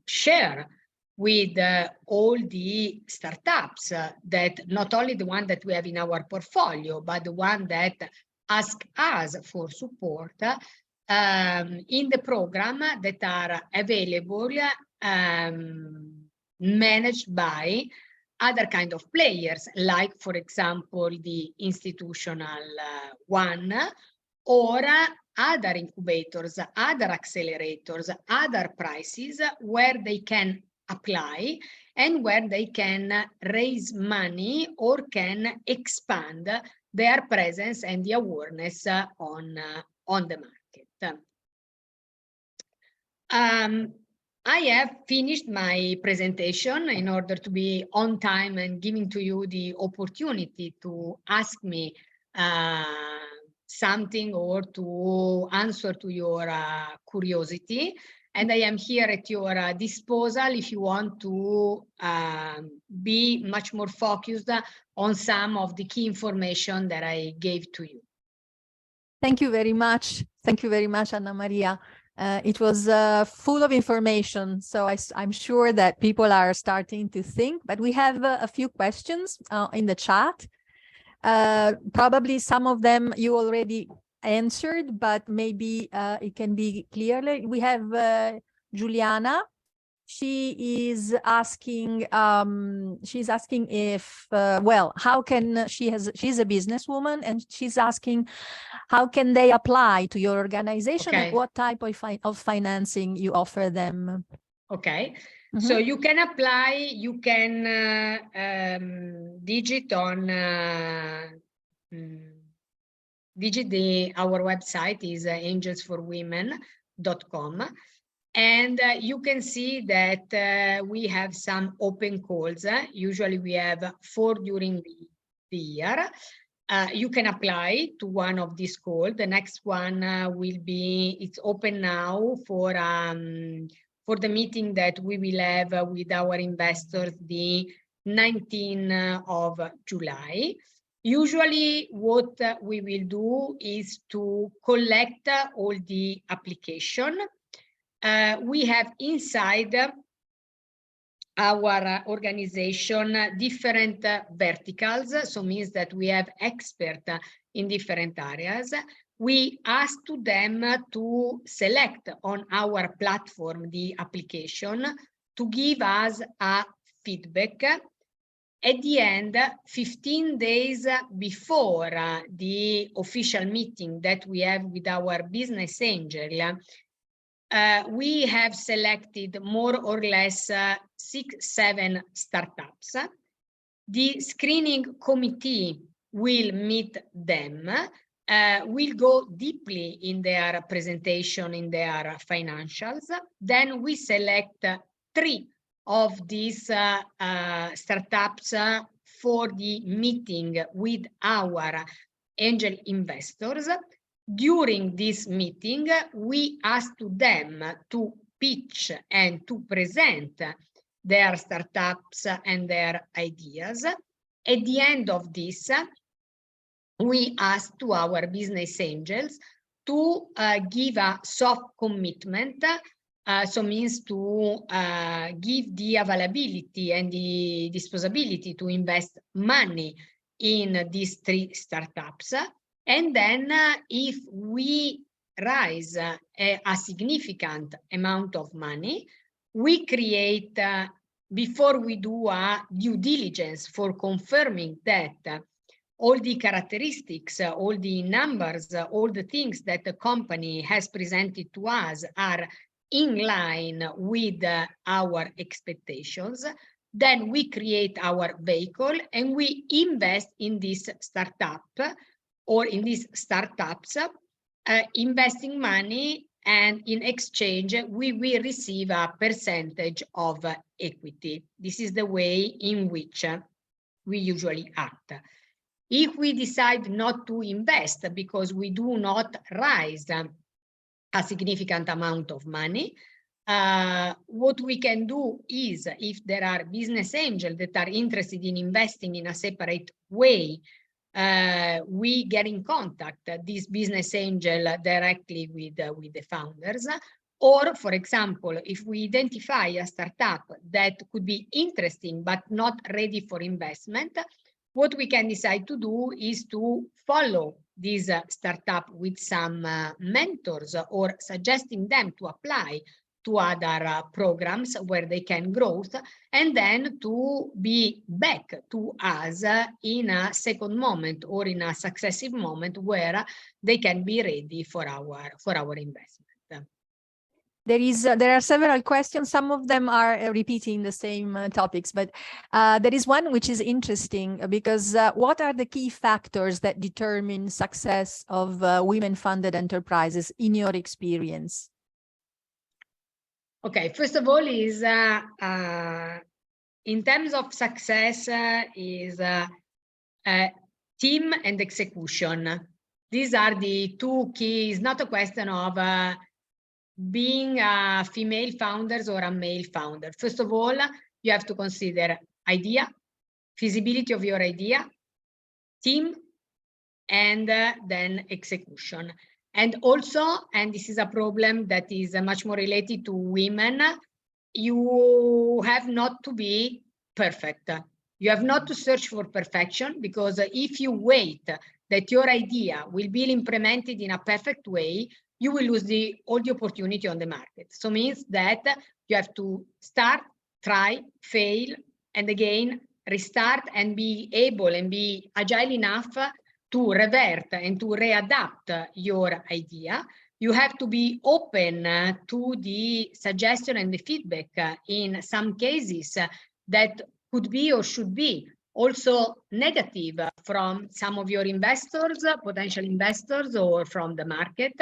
share with all the startups that not only the one that we have in our portfolio, but the one that ask us for support in the program that are available, managed by other kind of players, like, for example, the institutional one, or other incubators, other accelerators, other prices where they can apply and where they can raise money or can expand their presence and the awareness on the market. I have finished my presentation in order to be on time and giving to you the opportunity to ask me something or to answer to your curiosity. And I am here at your disposal if you want to be much more focused on some of the key information that I gave to you. Thank you very much. Thank you very much, Anna Maria. It was full of information, so I'm sure that people are starting to think, but we have a few questions in the chat. Probably some of them you already answered, but maybe it can be clearly. We have Juliana. She is asking if well, how can she's a businesswoman, and she's asking how can they apply to your organization, and what type of financing you offer them. Okay. So you can apply, you can digit our website is angelsforwomen.com. And you can see that we have some open calls. Usually we have 4 during the year. You can apply to one of these calls. The next one will be, it's open now for the meeting that we will have with our investors the 19th of July. Usually what we will do is to collect all the application. We have inside our organization different verticals, so means that we have experts in different areas. We ask to them to select on our platform the application, to give us a feedback. At the end, 15 days before the official meeting that we have with our business angel, we have selected more or less 6-7 startups. The screening committee will meet them, will go deeply in their presentation, in their financials. Then we select 3 of these startups for the meeting with our angel investors. During this meeting, we ask to them to pitch and to present their startups and their ideas. At the end of this, we ask to our business angels to give a soft commitment, so means to give the availability and the disposability to invest money in these 3 startups. And then if we raise a significant amount of money, we create, before we do a due diligence for confirming that all the characteristics, all the numbers, all the things that the company has presented to us are in line with our expectations, then we create our vehicle and we invest in this startup or in these startups, investing money, and in exchange, we will receive a percentage of equity. This is the way in which we usually act. If we decide not to invest because we do not raise a significant amount of money, what we can do is, if there are business angels that are interested in investing in a separate way, we get in contact, this business angel, directly with the founders. Or, for example, if we identify a startup that could be interesting but not ready for investment, what we can decide to do is to follow this startup with some mentors, or suggesting them to apply to other programs where they can grow, and then to be back to us in a second moment or in a successive moment where they can be ready for our investment. There are several questions. Some of them are repeating the same topics, but there is one which is interesting, because what are the key factors that determine success of women-funded enterprises in your experience? Okay, first of all is in terms of success is team and execution. These are the 2 keys. Not a question of being a female founders or a male founder. First of all, you have to consider idea, feasibility of your idea, team, and then execution. And also, and this is a problem that is much more related to women, you have not to be perfect. You have not to search for perfection, because if you wait that your idea will be implemented in a perfect way, you will lose all the opportunity on the market. So means that you have to start, try, fail, and again, restart, and be able and be agile enough to revert and to readapt your idea. You have to be open to the suggestion and the feedback in some cases that could be or should be also negative from some of your investors, potential investors, or from the market.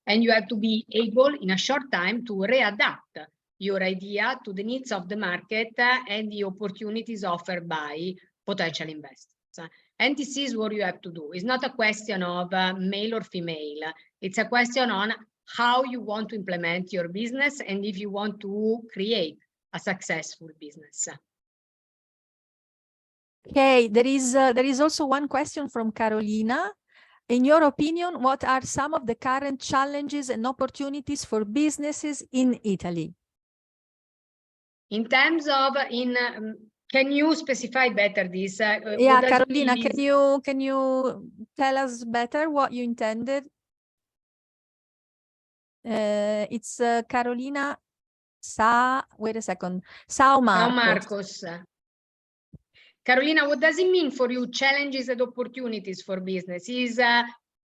And you have to be able in a short time to readapt your idea to the needs of the market and the opportunities offered by potential investors. And this is what you have to do. It's not a question of male or female. It's a question on how you want to implement your business and if you want to create a successful business. Okay, there is also one question from Carolina. In your opinion, what are some of the current challenges and opportunities for businesses in Italy? In terms of, can you specify better this? Yeah, Carolina, can you tell us better what you intended? It's Carolina wait a second. Sao Marcos. Carolina, what does it mean for you, challenges and opportunities for business? Is a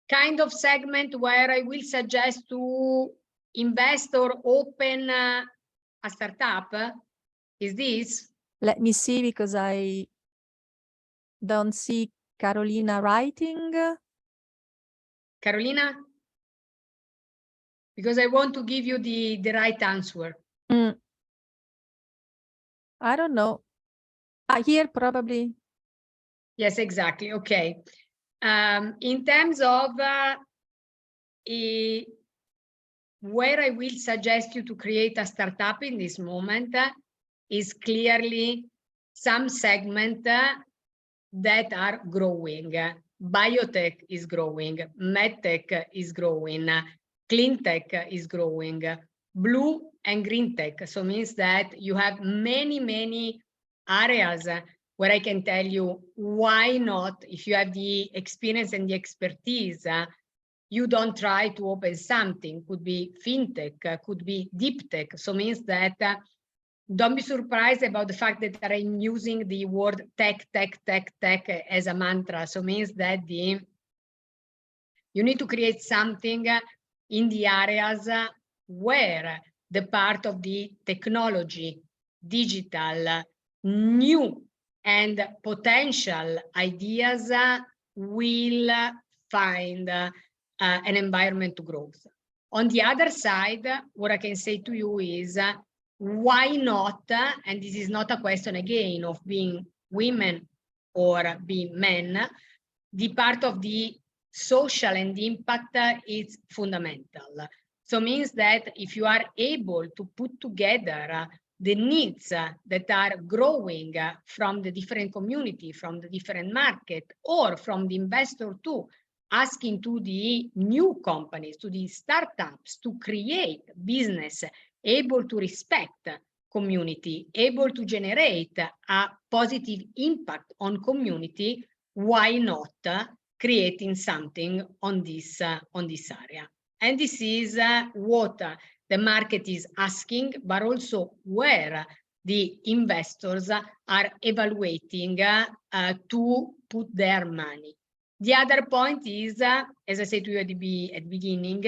kind of segment where I will suggest to invest or open a startup? Is this? Let me see, because I don't see Carolina writing. Carolina? Because I want to give you the right answer. I don't know. Here, probably. Yes, exactly. Okay. In terms of where I will suggest you to create a startup in this moment is clearly some segment that are growing. biotech is growing, medtech is growing, clean tech is growing, blue and green tech. So means that you have many areas where I can tell you why not, if you have the experience and the expertise, you don't try to open something. Could be fintech, could be deep tech. So means that don't be surprised about the fact that I'm using the word tech as a mantra. So means that you need to create something in the areas where the part of the technology, digital, new and potential ideas will find an environment to growth. On the other side, what I can say to you is, why not, and this is not a question again of being women or being men, the part of the social and the impact is fundamental. So means that if you are able to put together the needs that are growing from the different community, from the different market, or from the investor too, asking to the new companies, to the startups to create business able to respect community, able to generate a positive impact on community, why not creating something on this area? And this is what the market is asking, but also where the investors are evaluating to put their money. The other point is, as I said to you at the beginning,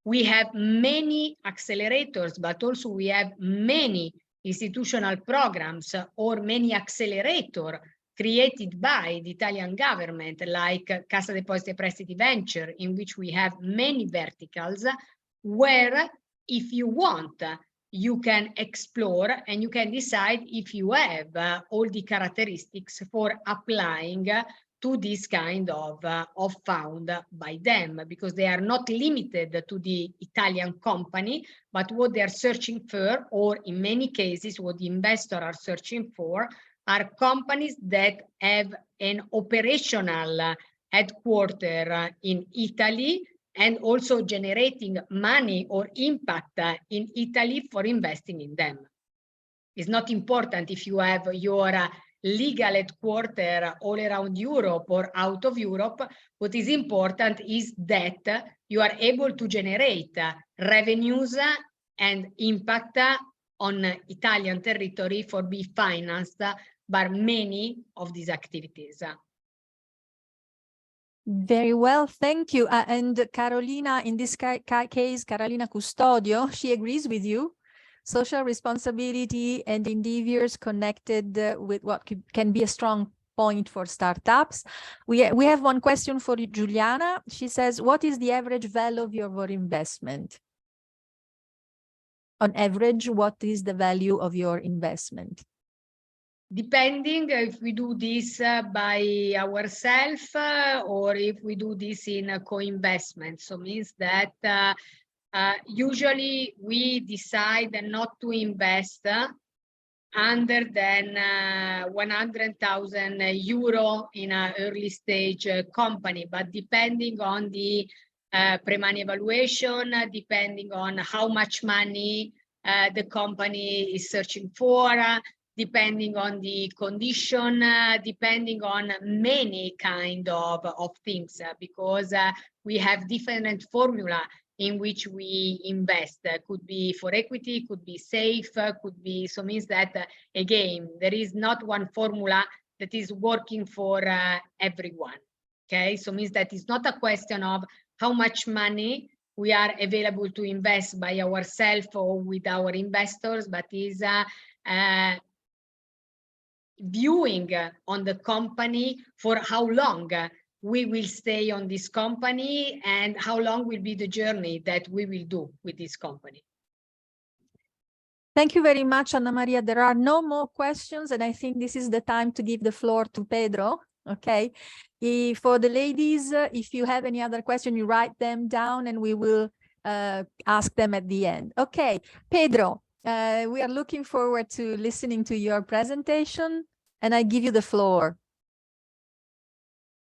we have many accelerators, but also we have many institutional programs or many accelerators created by the Italian government, like Cassa Depositi e Prestiti Venture, in which we have many verticals, where if you want, you can explore and you can decide if you have all the characteristics for applying to this kind of fund by them, because they are not limited to the Italian company, but what they are searching for, or in many cases, what the investors are searching for, are companies that have an operational headquarter in Italy and also generating money or impact in Italy for investing in them. It's not important if you have your legal headquarter all around Europe or out of Europe. What is important is that you are able to generate revenues and impact on Italian territory for be financed by many of these activities. Very well, thank you. And Carolina, in this case, Carolina Custodio, she agrees with you. Social responsibility and endeavors connected with what can be a strong point for startups. We have one question for Giuliana. She says, what is the average value of your investment? On average, what is the value of your investment? Depending if we do this by ourselves or if we do this in a co-investment. So means that usually we decide not to invest under than 100,000 euro in an early stage company, but depending on the pre-money evaluation, depending on how much money the company is searching for, depending on the condition, depending on many kind of things, because we have different formula in which we invest. Could be for equity, could be safe, could be, so means that again, there is not one formula that is working for everyone. Okay, so means that it's not a question of how much money we are available to invest by ourselves or with our investors, but is viewing on the company for how long we will stay on this company and how long will be the journey that we will do with this company. Thank you very much, Anna Maria. There are no more questions, and I think this is the time to give the floor to Pedro. Okay, for the ladies, if you have any other question, you write them down and we will ask them at the end. Okay, Pedro, we are looking forward to listening to your presentation, and I give you the floor.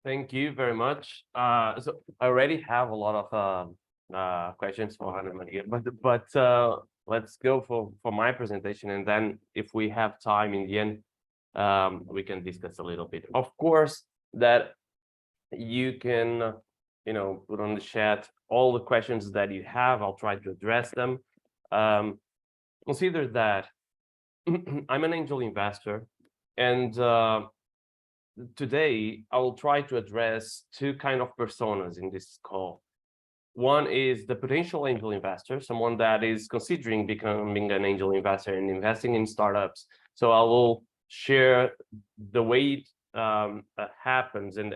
Thank you very much. So I already have a lot of questions for Hannah Maria, but let's go for my presentation, and then if we have time in the end, we can discuss a little bit. Of course, that you can, put on the chat all the questions that you have. I'll try to address them. Consider that I'm an angel investor, and today I will try to address two kind of personas in this call. One is the potential angel investor, someone that is considering becoming an angel investor and investing in startups. So I will share the way it happens and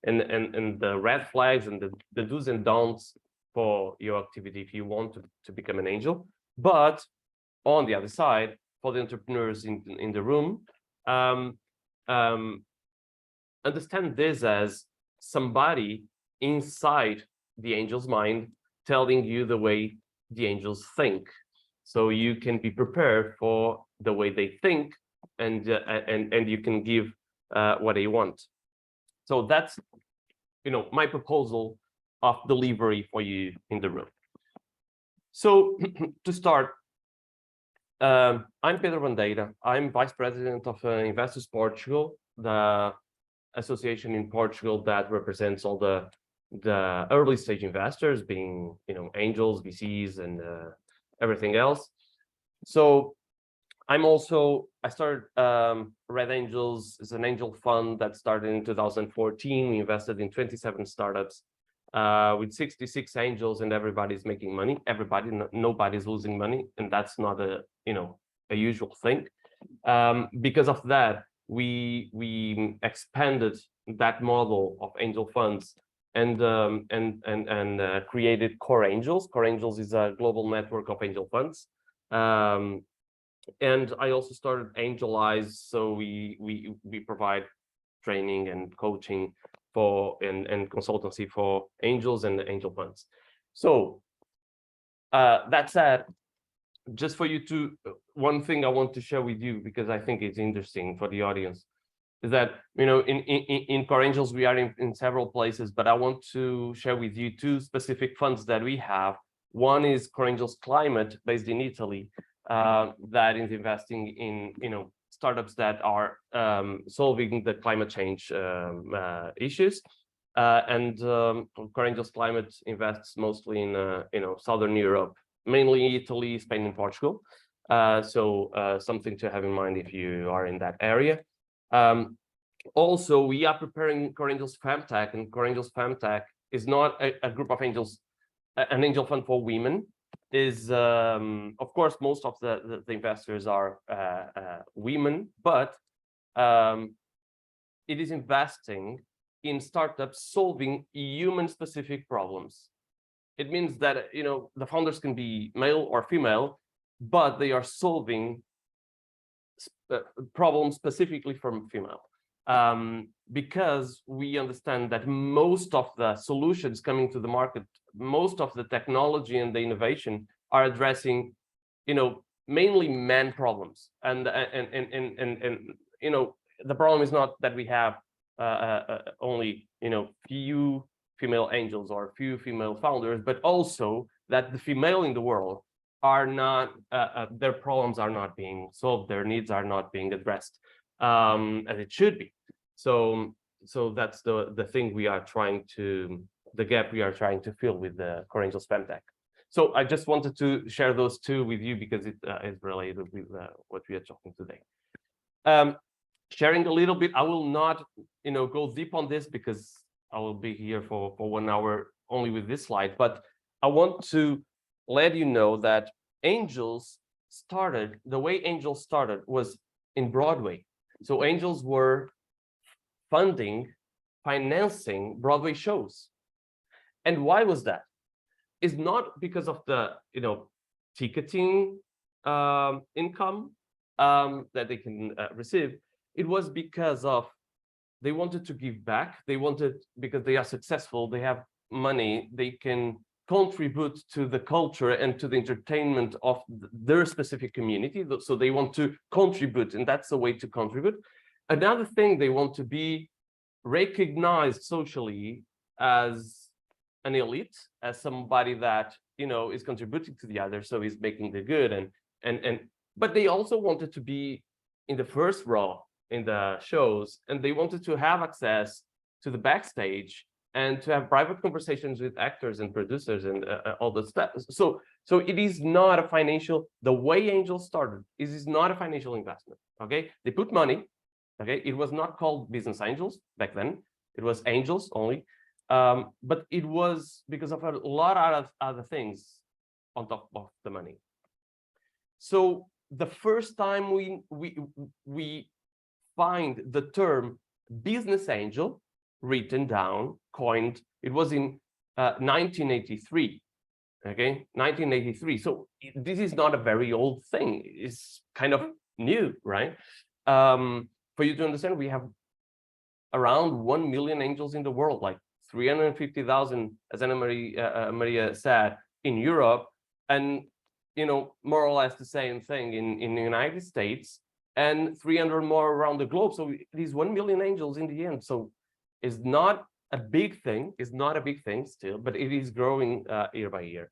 the red flags and the do's and don'ts for your activity if you want to become an angel. But on the other side, for the entrepreneurs in the room, understand this as somebody inside the angel's mind telling you the way the angels think, so you can be prepared for the way they think, and you can give what they want. So that's my proposal of delivery for you in the room. So to start, I'm Pedro Bandeira. I'm vice president of Investors Portugal, the association in Portugal that represents all the early stage investors, being angels, VCs, and everything else. So I started Red Angels is an angel fund that started in 2014. We invested in 27 startups with 66 angels, and everybody's making money. Nobody's losing money, and that's not a usual thing. Because of that, we expanded that model of angel funds and created Core Angels. Core Angels is a global network of angel funds. And I also started Angelize, so we provide training and coaching for and consultancy for angels and angel funds. So that said, just for you to, one thing I want to share with you, because I think it's interesting for the audience, is that in Core Angels we are in several places, but I want to share with you two specific funds that we have. One is Core Angels Climate, based in Italy, that is investing in startups that are solving the climate change issues. And Core Angels Climate invests mostly in Southern Europe, mainly Italy, Spain, and Portugal. So something to have in mind if you are in that area. Also, we are preparing Core Angels Femtech, and Core Angels Femtech is not a group of angels, an angel fund for women. Is of course most of the investors are women, but it is investing in startups solving human-specific problems. It means that the founders can be male or female, but they are solving problems specifically from female. Because we understand that most of the solutions coming to the market, most of the technology and the innovation are addressing, mainly men problems. And the problem is not that we have only few female angels or few female founders, but also that the female in the world are not, their problems are not being solved, their needs are not being addressed as it should be. So that's the thing we are trying to, the gap we are trying to fill with the Core Angels Femtech. So I just wanted to share those two with you because it is related with what we are talking today. Sharing a little bit, I will not go deep on this because I will be here for 1 hour only with this slide, but I want to let you know that Angels started, the way Angels started was in Broadway. So Angels were financing Broadway shows. And why was that? It's not because of the ticketing income that they can receive. It was because of they wanted to give back. They wanted, because they are successful, they have money, they can contribute to the culture and to the entertainment of their specific community. So they want to contribute, and that's the way to contribute. Another thing, they want to be recognized socially as an elite, as somebody that, you know, is contributing to the other, so he's making the good, but they also wanted to be in the first row in the shows, and they wanted to have access to the backstage and to have private conversations with actors and producers and all the stuff. So it is not a financial, the way Angels started is not a financial investment, okay? They put money, okay? It was not called Business Angels back then. It was Angels only. But it was because of a lot of other things on top of the money. So the first time we find the term business angel written down, coined, it was in 1983. Okay, 1983. So this is not a very old thing. It's kind of new, right? For you to understand, we have around 1 million angels in the world, like 350,000, as Ana Maria said, in Europe, and you know, more or less the same thing in the United States, and 300 more around the globe. So it is 1 million angels in the end. So it's not a big thing. It's not a big thing still, but it is growing year by year.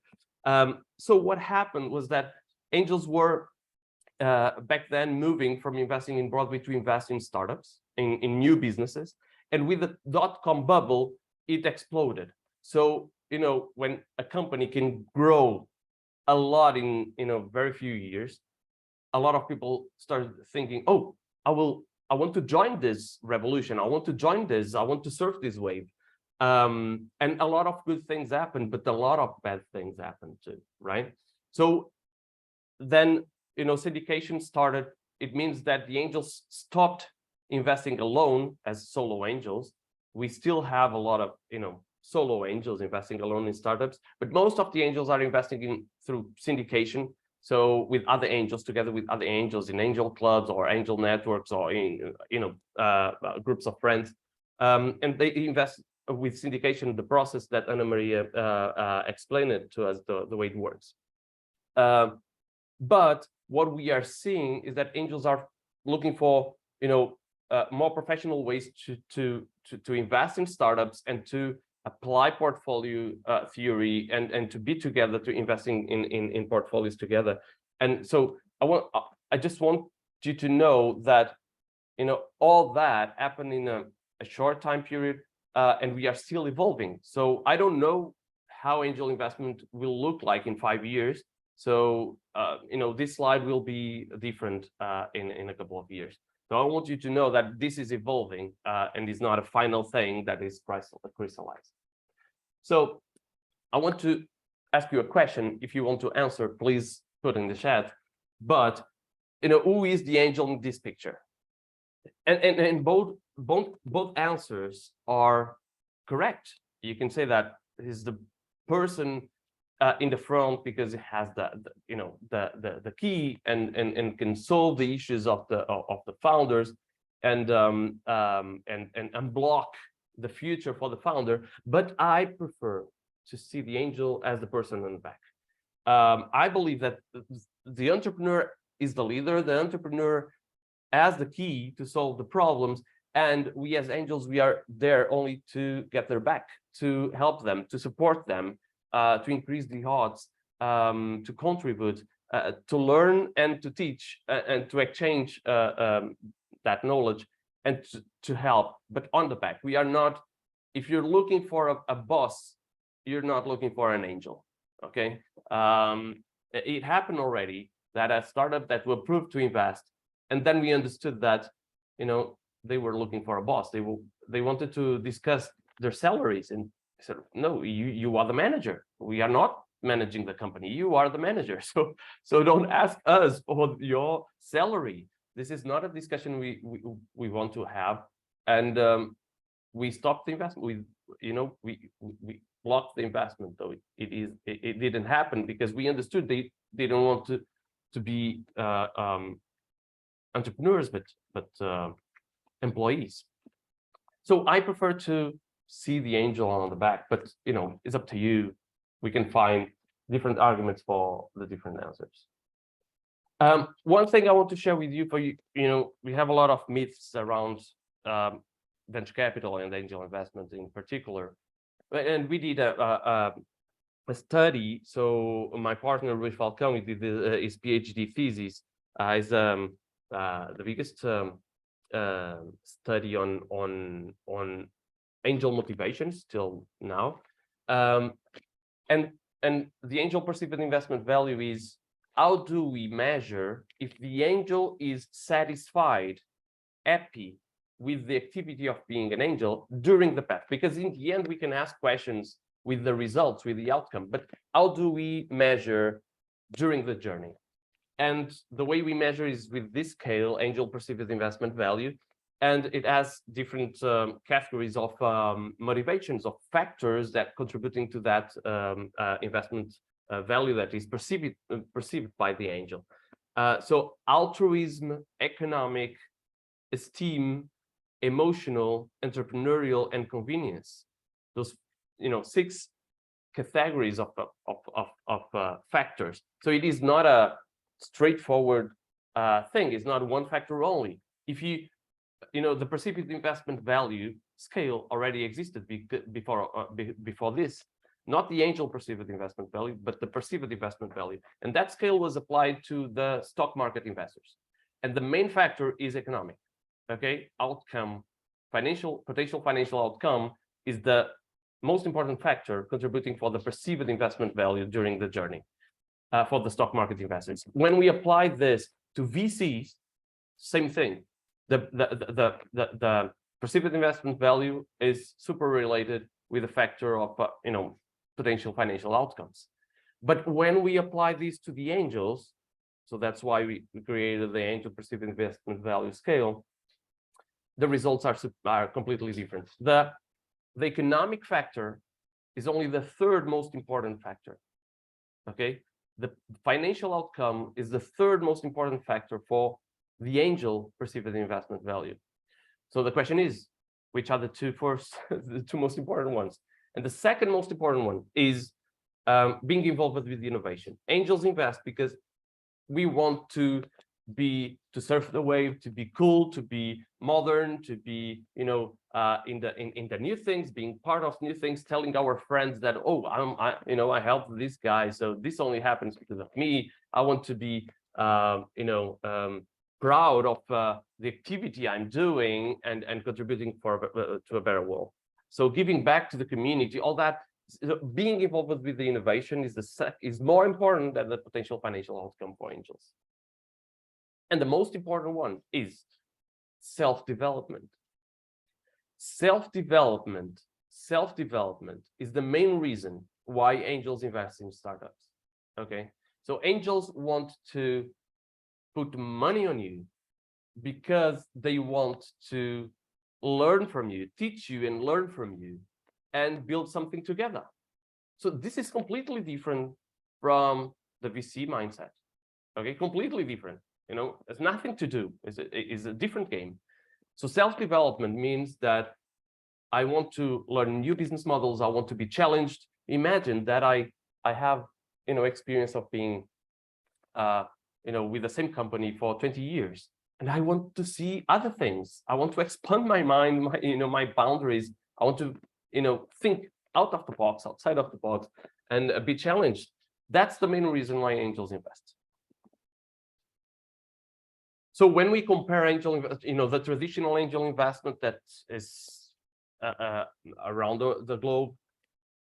So what happened was that angels were back then moving from investing in Broadway to invest in startups, in new businesses. And with the dot-com bubble, it exploded. So, you know, when a company can grow a lot in, you know, very few years, a lot of people started thinking, oh, I want to join this revolution. I want to join this. I want to surf this wave. And a lot of good things happened, but a lot of bad things happened too, right? So then, you know, syndication started. It means that the angels stopped investing alone as solo angels. We still have a lot of, you know, solo angels investing alone in startups, but most of the angels are investing in through syndication. So with other angels, together with other angels in angel clubs or angel networks or in, you know, groups of friends, and they invest with syndication, the process that Ana Maria explained it to us, the way it works. But what we are seeing is that angels are looking for, you know, more professional ways to invest in startups and to apply portfolio theory and to be together, to investing in portfolios together. And so I just want you to know that, you know, all that happened in a short time period, and we are still evolving. So I don't know how angel investment will look like in 5 years. So you know, this slide will be different in a couple of years. So I want you to know that this is evolving and is not a final thing that is crystallized. So I want to ask you a question. If you want to answer, please put in the chat. But you know, who is the angel in this picture? And both answers are correct. You can say that is the person in the front because it has the key and can solve the issues of the founders and unblock the future for the founder. But I prefer to see the angel as the person in the back. I believe that the entrepreneur is the leader. The entrepreneur has the key to solve the problems, and we as angels, we are there only to get their back, to help them, to support them, to increase the odds, to contribute, to learn and to teach, and to exchange that knowledge and to help, but on the back. We are not, if you're looking for a boss, you're not looking for an angel, okay? It happened already that a startup that will prove to invest, and then we understood that, you know, they were looking for a boss. They wanted to discuss their salaries, and I said, no, you are the manager. We are not managing the company. You are the manager. So don't ask us for your salary. This is not a discussion we want to have. And we stopped the investment. We blocked the investment, though it didn't happen because we understood they didn't want to be entrepreneurs, but employees. So I prefer to see the angel on the back, but you know, it's up to you. We can find different arguments for the different answers. One thing I want to share with you, you know, we have a lot of myths around venture capital and angel investment in particular. And we did a study. So my partner, Rui Falcão, he did his PhD thesis, is the biggest study on angel motivations till now. And the angel perceived investment value is, how do we measure if the angel is satisfied, happy with the activity of being an angel during the path? Because in the end, we can ask questions with the results, with the outcome, but how do we measure during the journey? And the way we measure is with this scale, angel perceived investment value, and it has different categories of motivations, of factors that contributing to that investment value that is perceived by the angel. So altruism, economic, esteem, emotional, entrepreneurial, and convenience. Those 6 categories of factors. So it is not a straightforward thing. It's not one factor only. If the perceived investment value scale already existed before this, not the angel perceived investment value, but the perceived investment value. And that scale was applied to the stock market investors. And the main factor is economic. Okay, outcome, potential financial outcome is the most important factor contributing for the perceived investment value during the journey for the stock market investors. When we apply this to VCs, same thing. The perceived investment value is super related with the factor of potential financial outcomes. But when we apply these to the angels, so that's why we created the angel perceived investment value scale, the results are completely different. The economic factor is only the 3rd most important factor. Okay, the financial outcome is the 3rd most important factor for the angel perceived investment value. So the question is, which are the the 2 most important ones? And the 2nd most important one is being involved with the innovation. Angels invest because we want to surf the wave, to be cool, to be modern, to be in the new things, being part of new things, telling our friends that, oh, I helped this guy, so this only happens because of me. I want to be proud of the activity I'm doing and contributing to a better world. So giving back to the community, all that, being involved with the innovation is more important than the potential financial outcome for angels. And the most important one is self-development. Self-development is the main reason why angels invest in startups. Okay, so angels want to put money on you because they want to learn from you, teach you and learn from you, and build something together. So this is completely different from the VC mindset. Okay, completely different. It's nothing to do. It's a different game. So self-development means that I want to learn new business models. I want to be challenged. Imagine that I have experience of being with the same company for 20 years, and I want to see other things. I want to expand my mind, my boundaries. I want to think out of the box, outside of the box, and be challenged. That's the main reason why angels invest. So when we compare angel, the traditional angel investment that is around the globe,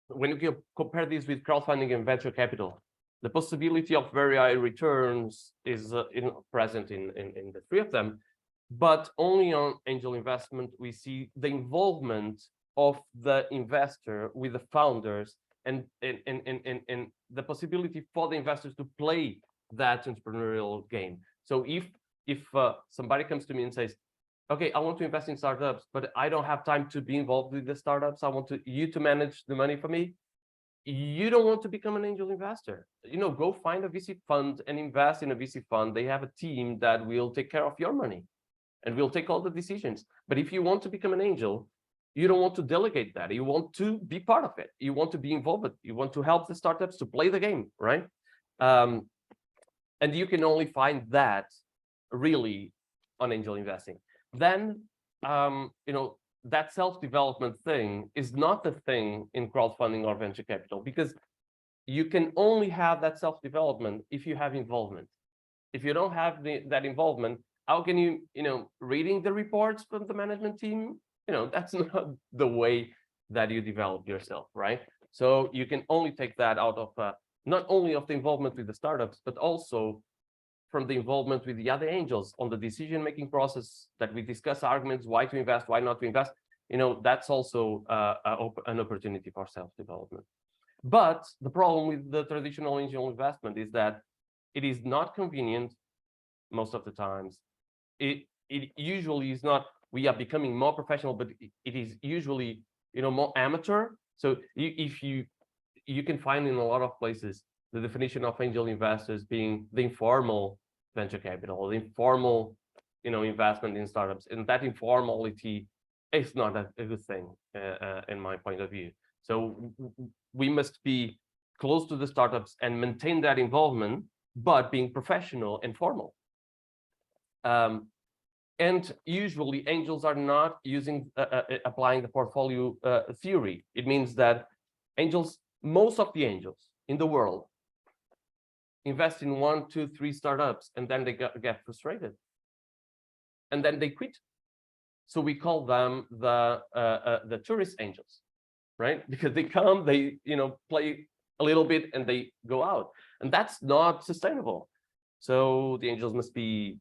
when you compare this with crowdfunding and venture capital, the possibility of very high returns is present in the 3 of them, but only on angel investment we see the involvement of the investor with the founders and the possibility for the investors to play that entrepreneurial game. So if somebody comes to me and says, okay, I want to invest in startups, but I don't have time to be involved with the startups. I want you to manage the money for me. You don't want to become an angel investor. Go find a VC fund and invest in a VC fund. They have a team that will take care of your money and will take all the decisions. But if you want to become an angel, you don't want to delegate that. You want to be part of it. You want to be involved. You want to help the startups to play the game, right? And you can only find that really on angel investing. Then that self-development thing is not the thing in crowdfunding or venture capital, because you can only have that self-development if you have involvement. If you don't have that involvement, how can you, reading the reports from the management team, that's not the way that you develop yourself, right? So you can only take that out of not only of the involvement with the startups, but also from the involvement with the other angels on the decision-making process that we discuss arguments, why to invest, why not to invest. That's also an opportunity for self-development. But the problem with the traditional angel investment is that it is not convenient most of the times. It usually is not, we are becoming more professional, but it is usually, more amateur. So if you can find in a lot of places the definition of angel investors being the informal venture capital, the informal, investment in startups, and that informality is not a good thing in my point of view. So we must be close to the startups and maintain that involvement, but being professional and formal. And usually angels are not using applying the portfolio theory. It means that most of the angels in the world invest in 1, 2, 3 startups, and then they get frustrated, and then they quit. So we call them the tourist angels, right? Because they come, they play a little bit, and they go out, and that's not sustainable. So the angels must be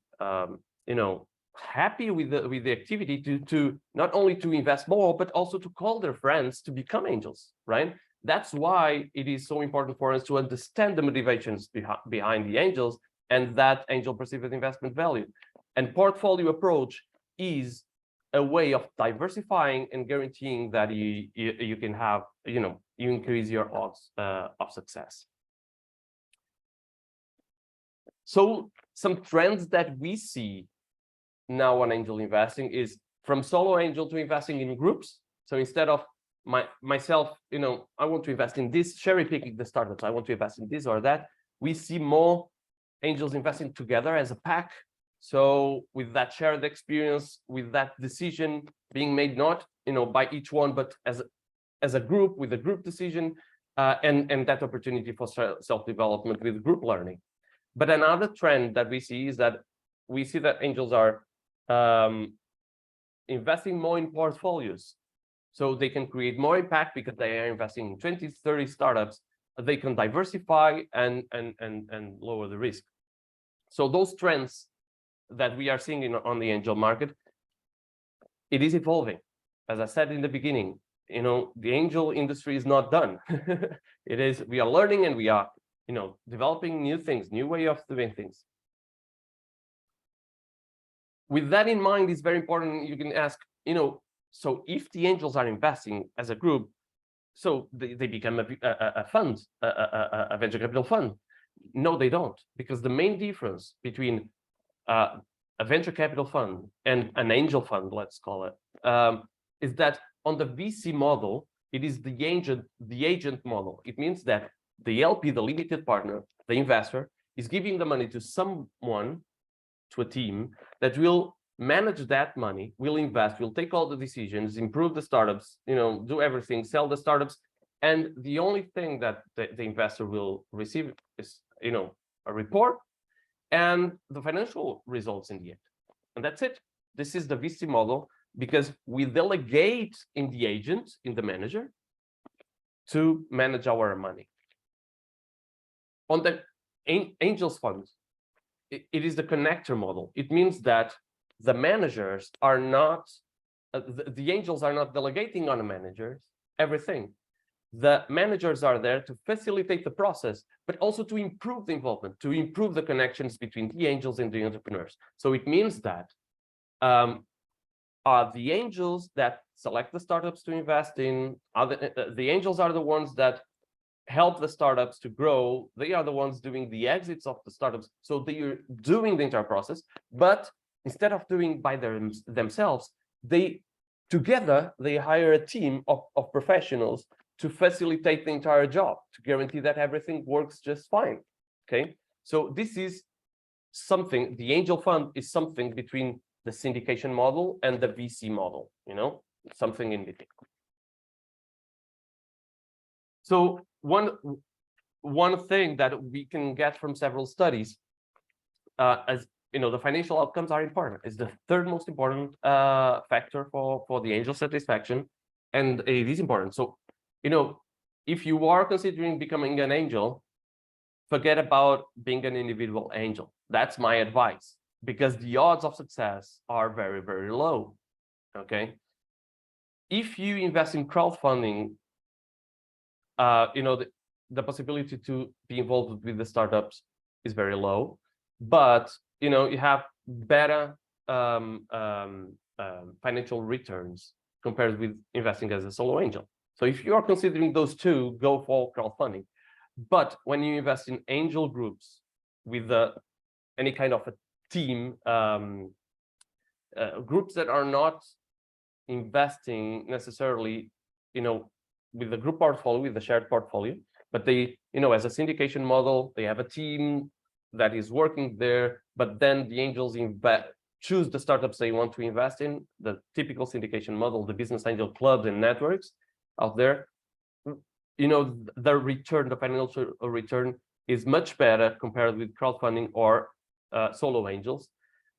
happy with the activity to not only to invest more, but also to call their friends to become angels, right? That's why it is so important for us to understand the motivations behind the angels and that angel perceived investment value. And portfolio approach is a way of diversifying and guaranteeing that you can have, you increase your odds of success. So some trends that we see now on angel investing is from solo angel to investing in groups. So instead of myself, I want to invest in this, cherry picking the startups, I want to invest in this or that, we see more angels investing together as a pack. So with that shared experience, with that decision being made not by each one, but as a group, with a group decision, and that opportunity for self-development with group learning. But another trend that we see is that angels are investing more in portfolios. So they can create more impact because they are investing in 20, 30 startups. They can diversify and lower the risk. So those trends that we are seeing on the angel market, it is evolving. As I said in the beginning, the angel industry is not done. We are learning, and we are, developing new things, new way of doing things. With that in mind, it's very important. You can ask, so if the angels are investing as a group, so they become a fund, a venture capital fund. No, they don't, because the main difference between a venture capital fund and an angel fund, let's call it, is that on the VC model, it is the agent model. It means that the LP, the limited partner, the investor, is giving the money to someone, to a team that will manage that money, will invest, will take all the decisions, improve the startups, do everything, sell the startups, and the only thing that the investor will receive is, a report and the financial results in the end. And that's it. This is the VC model, because we delegate in the agent, in the manager, to manage our money. On the angels funds, it is the connector model. It means that the managers are not, the angels are not delegating on the managers everything. The managers are there to facilitate the process, but also to improve the involvement, to improve the connections between the angels and the entrepreneurs. So it means that are the angels that select the startups to invest in, the angels are the ones that help the startups to grow. They are the ones doing the exits of the startups. So they are doing the entire process, but instead of doing by themselves, together they hire a team of professionals to facilitate the entire job, to guarantee that everything works just fine. Okay, so this is something, the angel fund is something between the syndication model and the VC model. something in between. So one thing that we can get from several studies, as you know, the financial outcomes are important. It's the third most important factor for the angel satisfaction, and it is important. So, you know, if you are considering becoming an angel, forget about being an individual angel. That's my advice, because the odds of success are very, very low. Okay. If you invest in crowdfunding, you know, the possibility to be involved with the startups is very low, but you know, you have better financial returns compared with investing as a solo angel. So if you are considering those two, go for crowdfunding. But when you invest in angel groups with any kind of a team, groups that are not investing necessarily, you know, with the group portfolio, with the shared portfolio, but they, you know, as a syndication model, they have a team that is working there, but then the angels choose the startups they want to invest in, the typical syndication model, the business angel clubs and networks out there. You know, the return, the financial return is much better compared with crowdfunding or solo angels,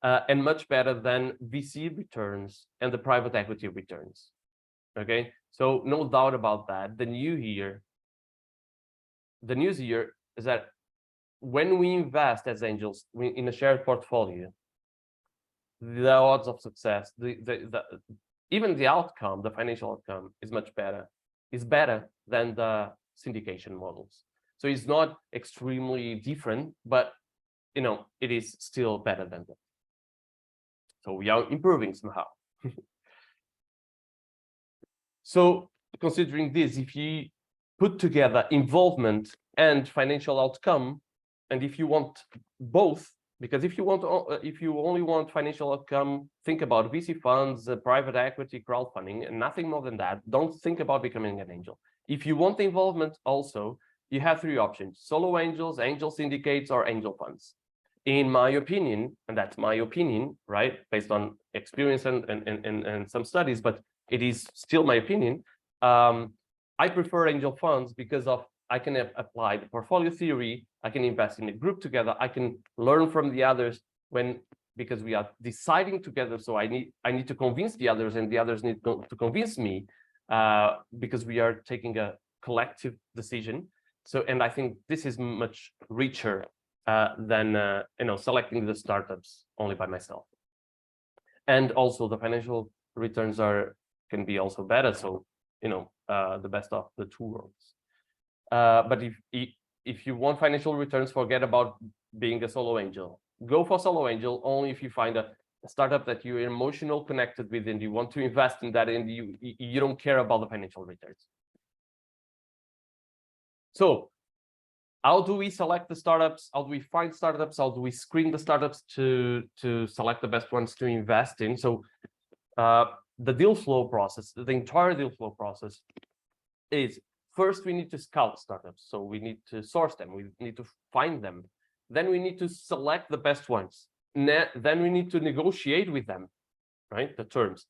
and much better than VC returns and the private equity returns. Okay, so no doubt about that. The news here is that when we invest as angels in a shared portfolio, the odds of success, even the outcome, the financial outcome is much better, is better than the syndication models. So it's not extremely different, but you know, it is still better than that. So we are improving somehow. So considering this, if you put together involvement and financial outcome, and if you want both, because if you only want financial outcome, think about VC funds, private equity, crowdfunding, and nothing more than that. Don't think about becoming an angel. If you want the involvement also, you have three options: solo angels, angel syndicates, or angel funds. In my opinion, and that's my opinion, right, based on experience and some studies, but it is still my opinion. I prefer angel funds because I can apply the portfolio theory. I can invest in a group together. I can learn from the others because we are deciding together. So I need to convince the others, and the others need to convince me, because we are taking a collective decision. So, and I think this is much richer than you know, selecting the startups only by myself. And also the financial returns can be also better. So, you know, the best of the two worlds. But if you want financial returns, forget about being a solo angel. Go for solo angel only if you find a startup that you're emotional connected with and you want to invest in that, and you don't care about the financial returns. So how do we select the startups? How do we find startups? How do we screen the startups to select the best ones to invest in? So the deal flow process, the entire deal flow process is, first we need to scout startups. So we need to source them. We need to find them. Then we need to select the best ones. Then we need to negotiate with them, right? The terms.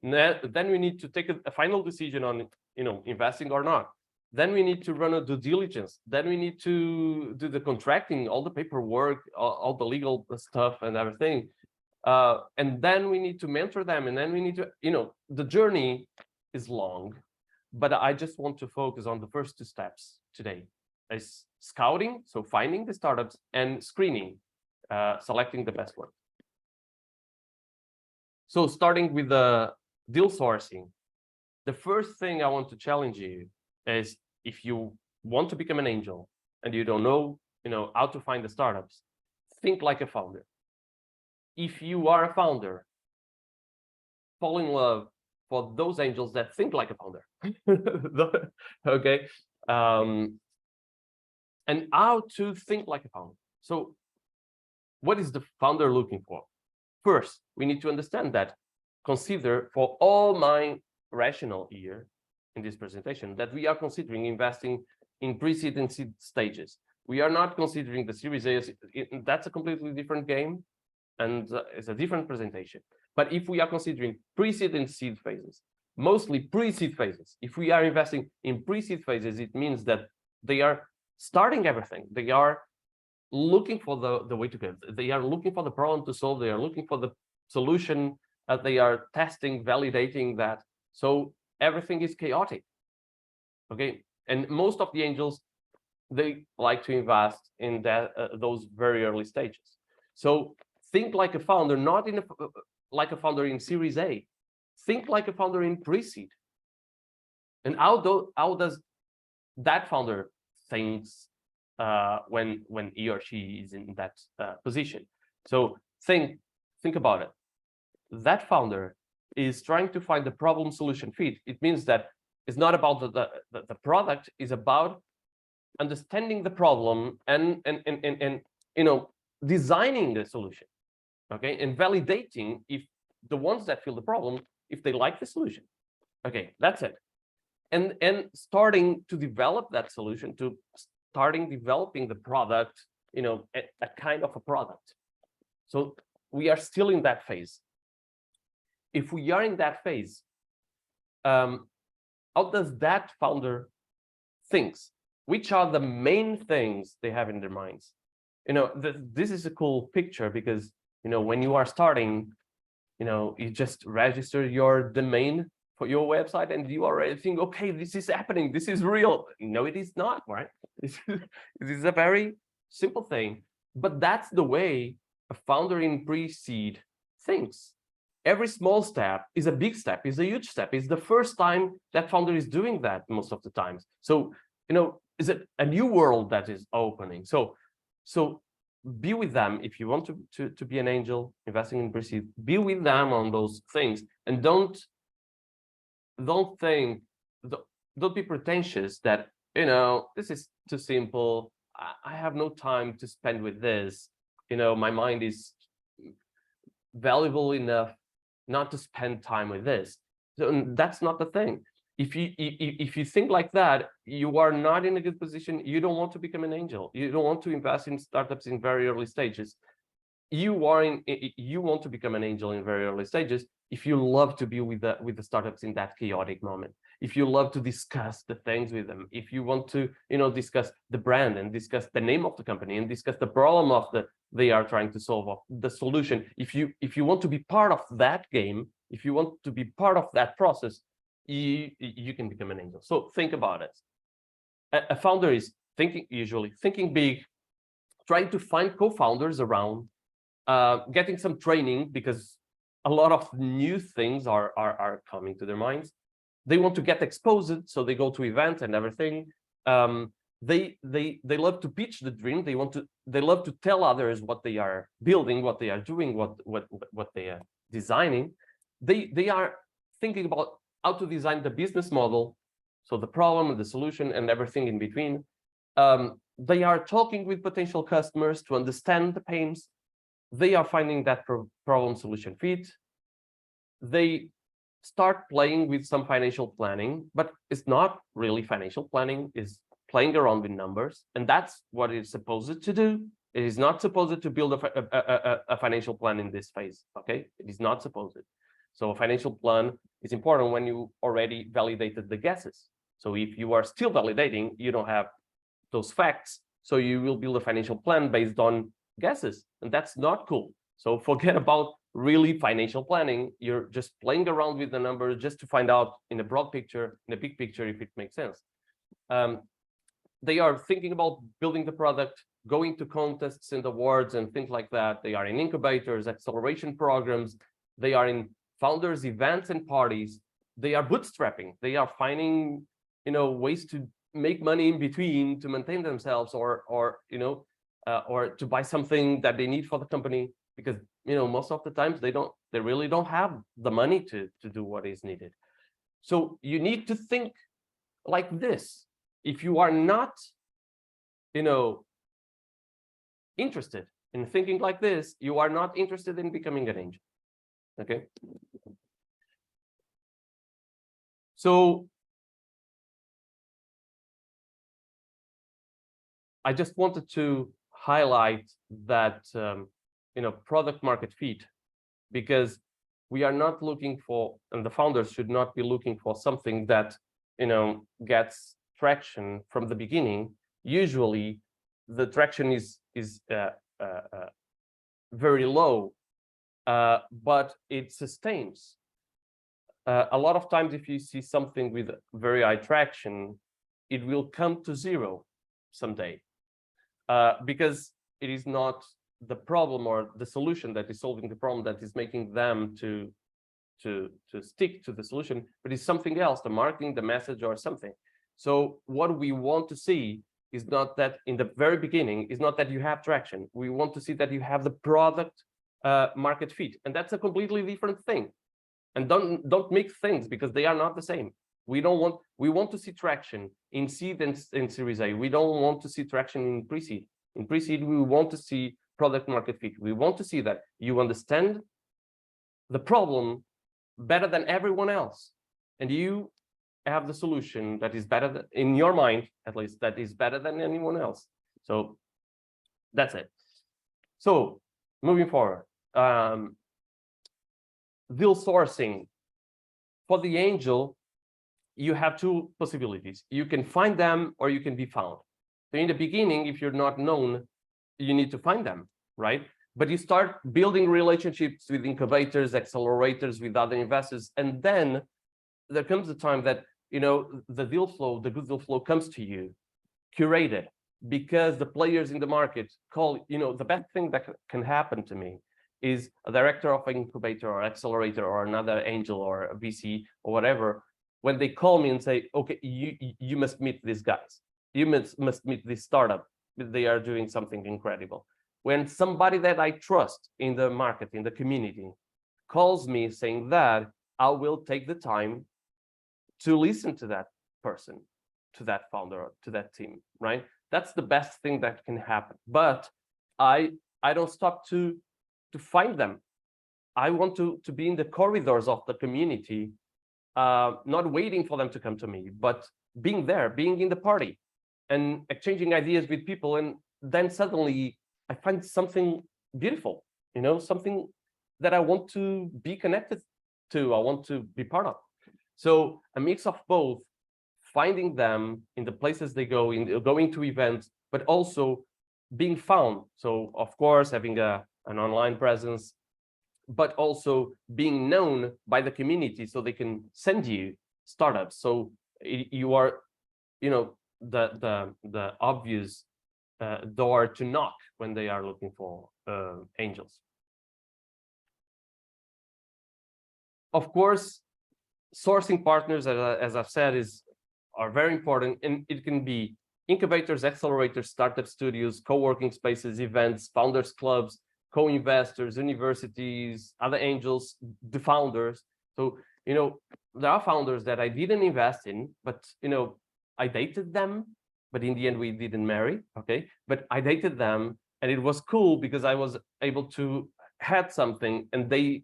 Then we need to take a final decision on, you know, investing or not. Then we need to run a due diligence. Then we need to do the contracting, all the paperwork, all the legal stuff and everything. And then we need to mentor them. And then we need to, you know, the journey is long, but I just want to focus on the first two steps today, is scouting, so finding the startups, and screening, selecting the best one. So starting with the deal sourcing, the first thing I want to challenge you is, if you want to become an angel and you don't know, you know, how to find the startups, think like a founder. If you are a founder, fall in love for those angels that think like a founder. Okay. And how to think like a founder. So what is the founder looking for? First, we need to understand that, consider, for all my rationale here in this presentation, that we are considering investing in pre-seed and seed stages. We are not considering the Series A. That's a completely different game, and it's a different presentation. But if we are considering pre-seed and seed phases, mostly pre-seed phases. If we are investing in pre-seed phases, it means that they are starting everything. They are looking for the way to go. They are looking for the problem to solve. They are looking for the solution. They are testing, validating that. So everything is chaotic. Okay, and most of the angels, they like to invest in that those very early stages. So think like a founder, not in like a founder in Series A. Think like a founder in pre-seed. And how does that founder thinks when he or she is in that position? So think about it. That founder is trying to find the problem solution fit. It means that it's not about the product, it's about understanding the problem and designing the solution, okay, and validating if the ones that feel the problem, if they like the solution. Okay, that's it. And starting to develop that solution, to starting developing the product, a kind of a product. So we are still in that phase. If we are in that phase, how does that founder thinks? Which are the main things they have in their minds? This is a cool picture because, when you are starting, you just register your domain for your website and you already think, okay, this is happening, this is real. No, it is not, right? This is a very simple thing, but that's the way a founder in pre-seed thinks. Every small step is a big step, is a huge step. It's the first time that founder is doing that most of the times. So, is it a new world that is opening? So be with them if you want to be an angel investing in pre-seed. Be with them on those things, and don't be pretentious that this is too simple. I have no time to spend with this. My mind is valuable enough not to spend time with this. So that's not the thing. If you think like that, you are not in a good position. You don't want to become an angel. You don't want to invest in startups in very early stages. You want to become an angel in very early stages if you love to be with the startups in that chaotic moment. If you love to discuss the things with them, if you want to discuss the brand and discuss the name of the company and discuss the problem they are trying to solve, of the solution. If you want to be part of that game, if you want to be part of that process, you can become an angel. So think about it. A founder is usually thinking big, trying to find co-founders around, getting some training because a lot of new things are coming to their minds. They want to get exposed, so they go to events and everything. They love to pitch the dream. They love to tell others what they are building, what they are doing, what they are designing. They are thinking about how to design the business model, so the problem and the solution and everything in between. They are talking with potential customers to understand the pains. They are finding that problem solution fit. They start playing with some financial planning, but it's not really financial planning, it's playing around with numbers. And that's what it's supposed to do. It is not supposed to build a financial plan in this phase, okay? It is not supposed. So a financial plan is important when you already validated the guesses. So if you are still validating, you don't have those facts. So you will build a financial plan based on guesses, and that's not cool. So forget about really financial planning. You're just playing around with the numbers just to find out in a broad picture, in a big picture, if it makes sense. They are thinking about building the product, going to contests and awards and things like that. They are in incubators, acceleration programs. They are in founders events and parties. They are bootstrapping. They are finding ways to make money in between to maintain themselves, or to buy something that they need for the company, because most of the times they really don't have the money to do what is needed. So you need to think like this. If you are not interested in thinking like this, you are not interested in becoming an angel. Okay, so I just wanted to highlight that product market fit, because we are not looking for, and the founders should not be looking for something that, gets traction from the beginning. Usually the traction is very low, but it sustains. A lot of times, if you see something with very high traction, it will come to zero someday, because it is not the problem or the solution that is solving the problem that is making them to stick to the solution, but it's something else, the marketing, the message, or something. So what we want to see is not that in the very beginning, is not that you have traction. We want to see that you have the product market fit, and that's a completely different thing. And don't mix things, because they are not the same. We want to see traction in seed and in Series A. We don't want to see traction in pre-seed. In pre-seed, we want to see product market fit. We want to see that you understand the problem better than everyone else, and you have the solution that is better than, in your mind at least, that is better than anyone else. So that's it. So moving forward, deal sourcing. For the angel, you have two possibilities. You can find them or you can be found. So in the beginning, if you're not known, you need to find them, right? But you start building relationships with incubators, accelerators, with other investors, and then there comes a time that, the deal flow, the good deal flow comes to you, curated, because the players in the market call, the best thing that can happen to me is a director of an incubator or accelerator or another angel or a VC or whatever, when they call me and say, okay, you must meet these guys. You must meet this startup. They are doing something incredible. When somebody that I trust in the market, in the community, calls me saying that, I will take the time to listen to that person, to that founder, to that team, right? That's the best thing that can happen. But I don't stop to find them. I want to be in the corridors of the community, not waiting for them to come to me, but being there, being in the party and exchanging ideas with people. And then suddenly I find something beautiful, something that I want to be connected to, I want to be part of. So a mix of both, finding them in the places they go, going to events, but also being found. So of course, having an online presence, but also being known by the community so they can send you startups. So you are, the obvious door to knock when they are looking for angels. Of course, sourcing partners, as I've said, are very important, and it can be incubators, accelerators, startup studios, co-working spaces, events, founders clubs, co-investors, universities, other angels, the founders. So, there are founders that I didn't invest in, but, I dated them, but in the end we didn't marry, okay? But I dated them, and it was cool because I was able to had something, and they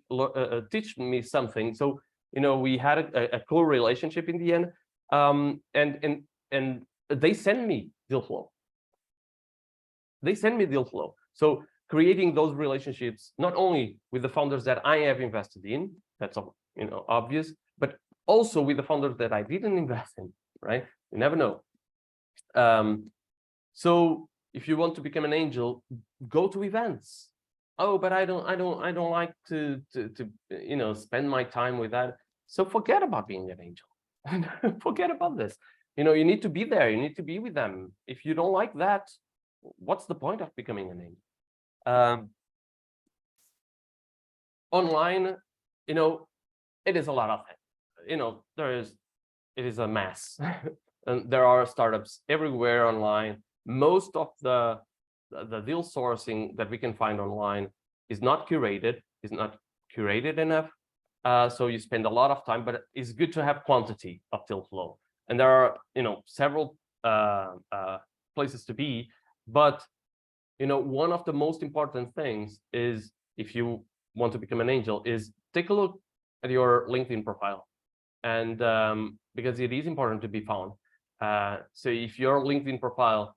teach me something. So, we had a cool relationship in the end, and they send me deal flow. They send me deal flow. So creating those relationships, not only with the founders that I have invested in, that's obvious, but also with the founders that I didn't invest in, right? You never know. So if you want to become an angel, go to events. Oh, but I don't like to spend my time with that. So forget about being an angel. Forget about this. You need to be there. You need to be with them. If you don't like that, what's the point of becoming an angel? Online, it is a lot of it. It is a mess. And there are startups everywhere online. Most of the deal sourcing that we can find online is not curated, enough. So you spend a lot of time, but it's good to have quantity of deal flow. And there are, several places to be. But, one of the most important things is, if you want to become an angel, is take a look at your LinkedIn profile. And because it is important to be found. So if your LinkedIn profile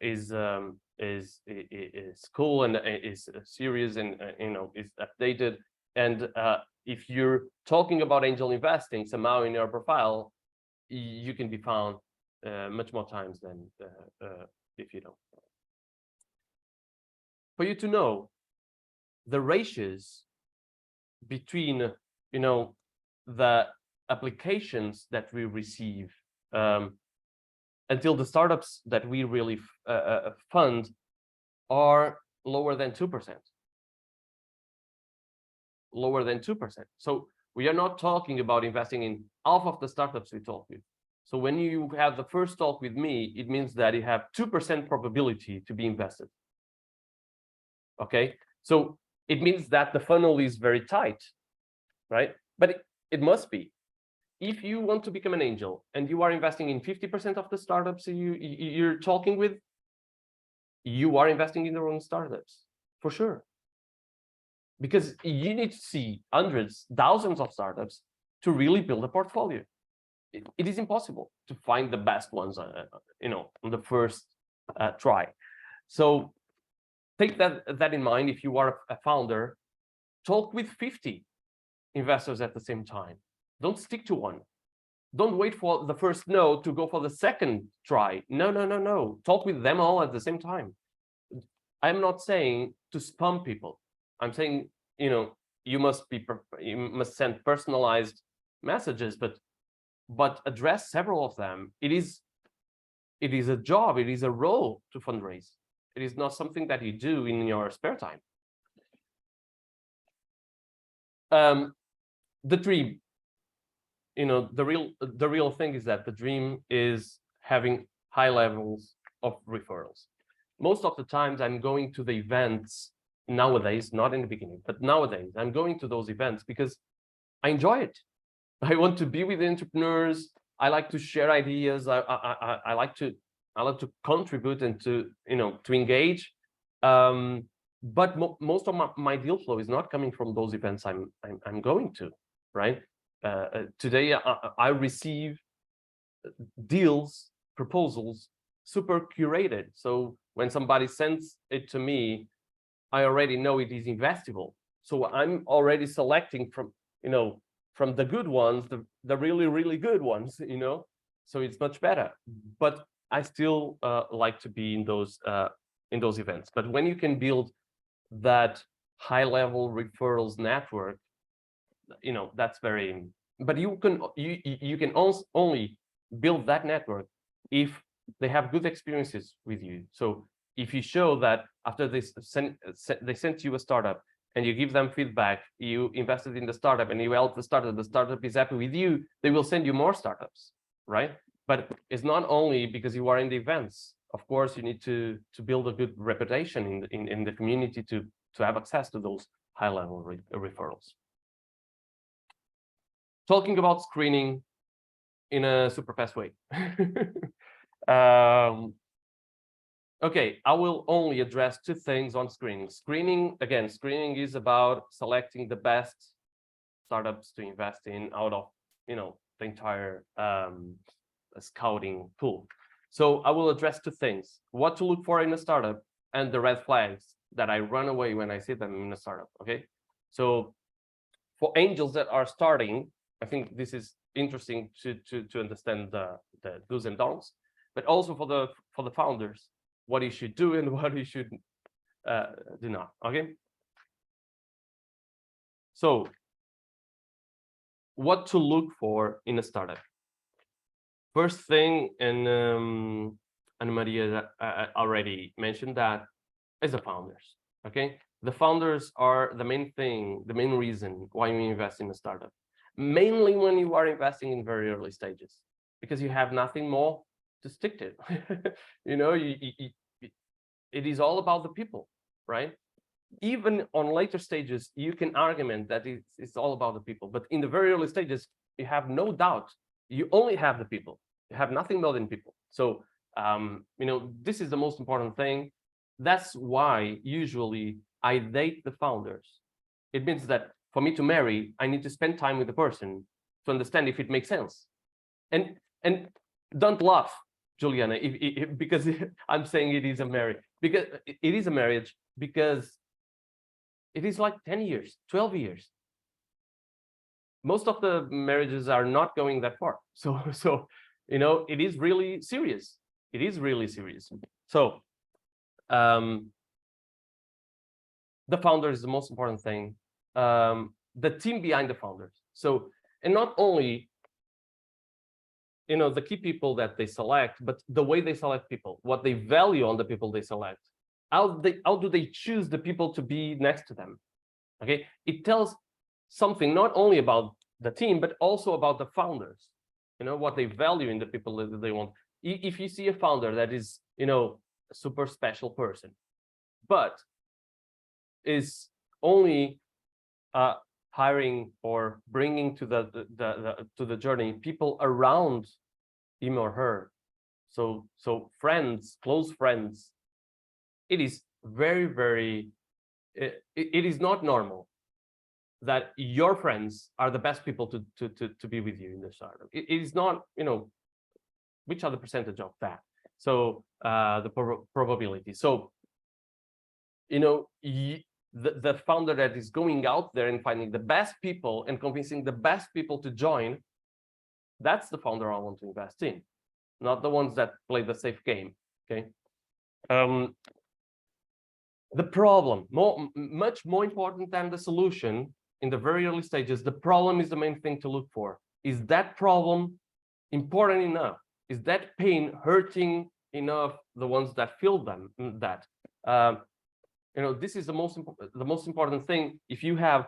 is cool and is serious and is updated, And if you're talking about angel investing somehow in your profile, you can be found much more times than if you don't. For you to know the ratios between, the applications that we receive until the startups that we really fund are lower than 2%. Lower than 2%. So we are not talking about investing in half of the startups we talk with. So when you have the first talk with me, it means that you have 2% probability to be invested. Okay, so it means that the funnel is very tight, right? But it must be. If you want to become an angel and you are investing in 50% of the startups you're talking with, you are investing in the wrong startups, for sure. Because you need to see hundreds, thousands of startups to really build a portfolio. It is impossible to find the best ones, on the first try. So take that in mind. If you are a founder, talk with 50 investors at the same time. Don't stick to one. Don't wait for the first no to go for the second try. No. Talk with them all at the same time. I'm not saying to spam people. I'm saying, you must send personalized messages, but address several of them. It is a job. It is a role to fundraise. It is not something that you do in your spare time. The dream, the real thing is that the dream is having high levels of referrals. Most of the times I'm going to the events nowadays, not in the beginning, but nowadays I'm going to those events because I enjoy it. I want to be with entrepreneurs. I like to share ideas. I like to contribute and to engage. But most of my deal flow is not coming from those events I'm going to, right? Today I receive deals, proposals, super curated. So when somebody sends it to me, I already know it is investable. So I'm already selecting from the good ones, the really, really good ones, so it's much better. But I still like to be in those events. But when you can build that high level referrals network, that's very, but you can only build that network if they have good experiences with you. So if you show that after they sent you a startup and you give them feedback, you invested in the startup and you help the startup is happy with you, they will send you more startups, right? But it's not only because you are in the events. Of course, you need to build a good reputation in the community to have access to those high-level referrals. Talking about screening in a super fast way. Okay, I will only address two things on screening. Screening is about selecting the best startups to invest in out of the entire scouting pool. So I will address two things: what to look for in a startup and the red flags that I run away when I see them in a startup. Okay, so for angels that are starting, I think this is interesting to understand the do's and don'ts, but also for the founders, what you should do and what you should do not. Okay, so what to look for in a startup. First thing, and Ana Maria already mentioned that, is the founders. Okay, the founders are the main thing, the main reason why you invest in a startup. Mainly when you are investing in very early stages, because you have nothing more to stick to. It is all about the people, right? Even on later stages, you can argument that it's all about the people, but in the very early stages, you have no doubt, you only have the people. You have nothing more than people. So, this is the most important thing. That's why usually I date the founders. It means that for me to marry, I need to spend time with the person to understand if it makes sense. And don't laugh, Juliana, because I'm saying it is a marriage, because it is a marriage, because it is like 10 years, 12 years. most of the marriages are not going that far. So you know, it is really serious. It is really serious. So the founder is the most important thing. The team behind the founders. So, and not only, you know, the key people that they select, but the way they select people, what they value on the people they select. How do they choose the people to be next to them? Okay, it tells something not only about the team, but also about the founders. You know, what they value in the people that they want. If you see a founder that is, you know, a super special person, but is only hiring or bringing to the journey people around him or her, so friends, close friends, it is very it is not normal that your friends are the best people to be with you in the startup. It is not, you know, which are the percentage of that? So the probability. So, you know, the founder that is going out there and finding the best people and convincing the best people to join, that's the founder I want to invest in, not the ones that play the safe game. Okay. The problem, much more important than the solution in the very early stages, the problem is the main thing to look for. Is that problem important enough? Is that pain hurting enough the ones that feel them? You know, this is the most important thing. If you have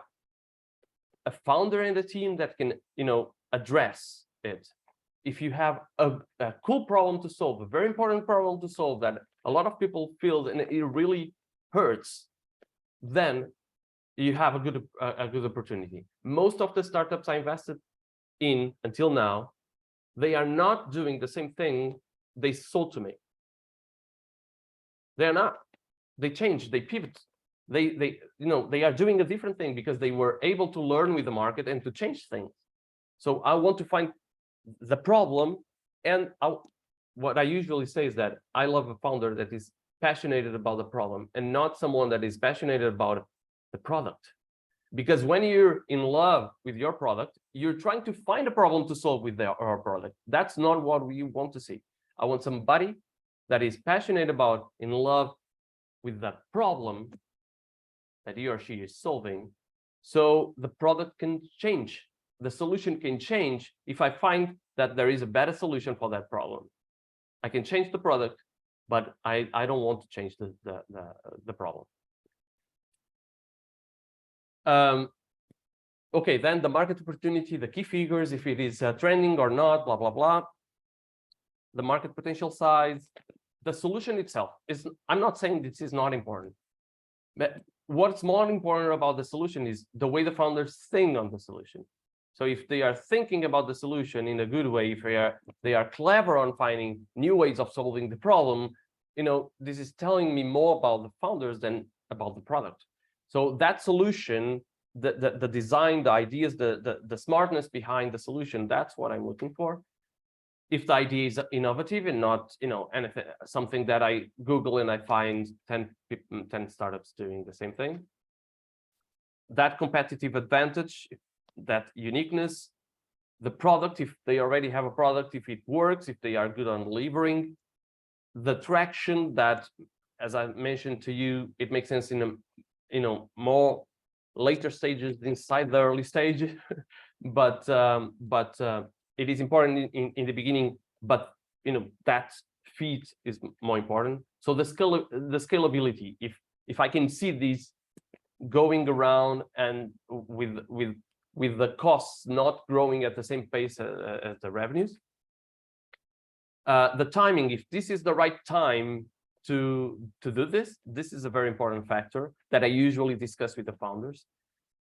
a founder in the team that can, you know, address it, if you have a cool problem to solve, a very important problem to solve that a lot of people feel and it really hurts, then you have a good opportunity. Most of the startups I invested in until now, they are not doing the same thing they sold to me. They are not. They change, they pivot, they you know, they are doing a different thing because they were able to learn with the market and to change things. So I want to find the problem, and what I usually say is that I love a founder that is passionate about the problem and not someone that is passionate about the product. Because when you're in love with your product, you're trying to find a problem to solve with our product. That's not what we want to see. I want somebody that is passionate about, in love with the problem that he or she is solving, so the product can change, the solution can change. If I find that there is a better solution for that problem, I can change the product, but I don't want to change the problem. Okay, then the market opportunity, the key figures, if it is trending or not, blah blah blah, the market potential size. The solution itself is, I'm not saying this is not important, but what's more important about the solution is the way the founders think on the solution. So if they are thinking about the solution in a good way, if they are clever on finding new ways of solving the problem, you know, this is telling me more about the founders than about the product. So that solution, the design, the ideas, the smartness behind the solution, that's what I'm looking for. If the idea is innovative and not, you know, anything, something that I Google and I find 10 startups doing the same thing. That competitive advantage, that uniqueness, the product, if they already have a product, if it works, if they are good on delivering, the traction that, as I mentioned to you, it makes sense in a, you know, more later stages inside the early stage, but it is important in the beginning, but, you know, that feat is more important. So the scalability, if I can see these going around and with the costs not growing at the same pace as the revenues, the timing, if this is the right time to do this is a very important factor that I usually discuss with the founders.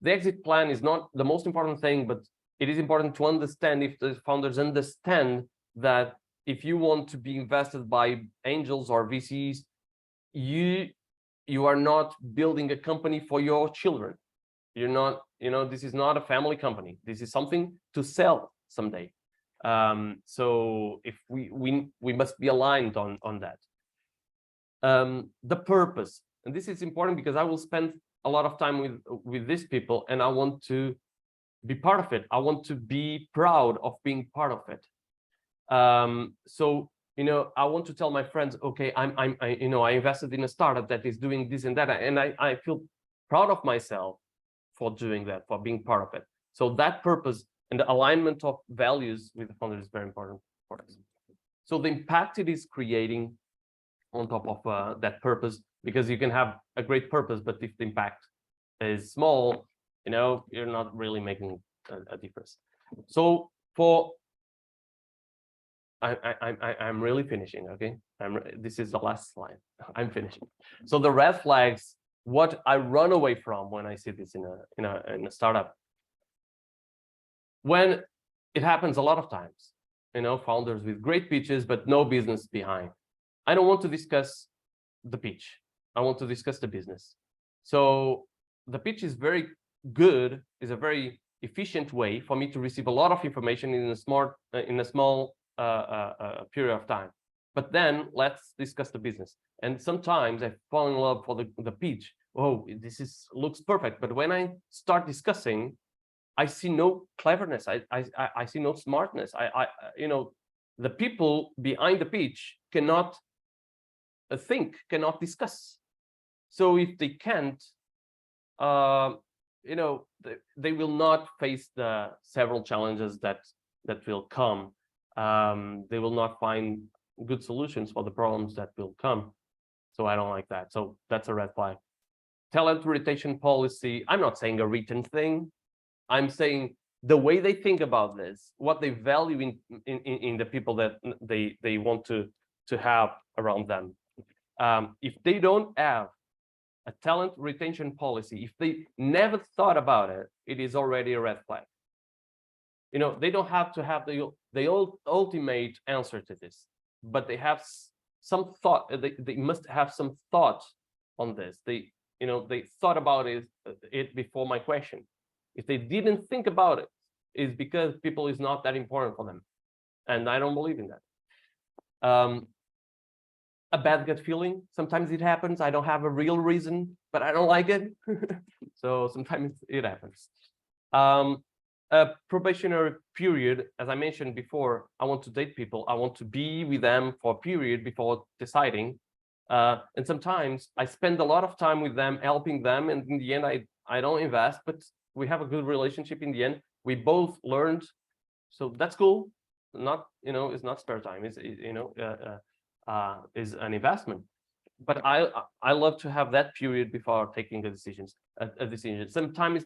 The exit plan is not the most important thing, but it is important to understand, if the founders understand that if you want to be invested by angels or VCs, you are not building a company for your children. You're not, you know, this is not a family company. This is something to sell someday. So if we must be aligned on that. The purpose, and this is important because I will spend a lot of time with these people, and I want to be part of it. I want to be proud of being part of it. So, you know, I want to tell my friends, okay, I invested in a startup that is doing this and that, and I feel proud of myself for doing that, for being part of it. So that purpose and the alignment of values with the founder is very important for us. So the impact it is creating on top of that purpose, because you can have a great purpose, but if the impact is small, you know, you're not really making a difference. So for I'm really finishing, okay? This is the last slide. I'm finishing. So the red flags, what I run away from when I see this in a startup, when it happens a lot of times, you know, founders with great pitches but no business behind. I don't want to discuss the pitch. I want to discuss the business. So the pitch is very good, is a very efficient way for me to receive a lot of information in a small period of time. But then let's discuss the business. And sometimes I fall in love for the pitch. Oh, this looks perfect. But when I start discussing, I see no cleverness. I see no smartness. You know, the people behind the pitch cannot think, cannot discuss. So if they can't, you know, they will not face the several challenges that will come. They will not find good solutions for the problems that will come. So I don't like that. So that's a red flag. Talent retention policy. I'm not saying a written thing. I'm saying the way they think about this, what they value in the people that they want to have around them. If they don't have a talent retention policy, if they never thought about it, it is already a red flag. You know, they don't have to have the ultimate answer to this, but they have some thought. They must have some thought on this. They thought about it before my question. If they didn't think about it, it's because people is not that important for them, and I don't believe in that. A bad gut feeling. Sometimes it happens. I don't have a real reason, but I don't like it. So sometimes it happens. A probationary period, as I mentioned before, I want to date people. I want to be with them for a period before deciding. And sometimes I spend a lot of time with them, helping them, and in the end, I don't invest, but we have a good relationship in the end. We both learned, so that's cool. Not, you know, it's not spare time. It's is an investment. But I love to have that period before taking a decision. Sometimes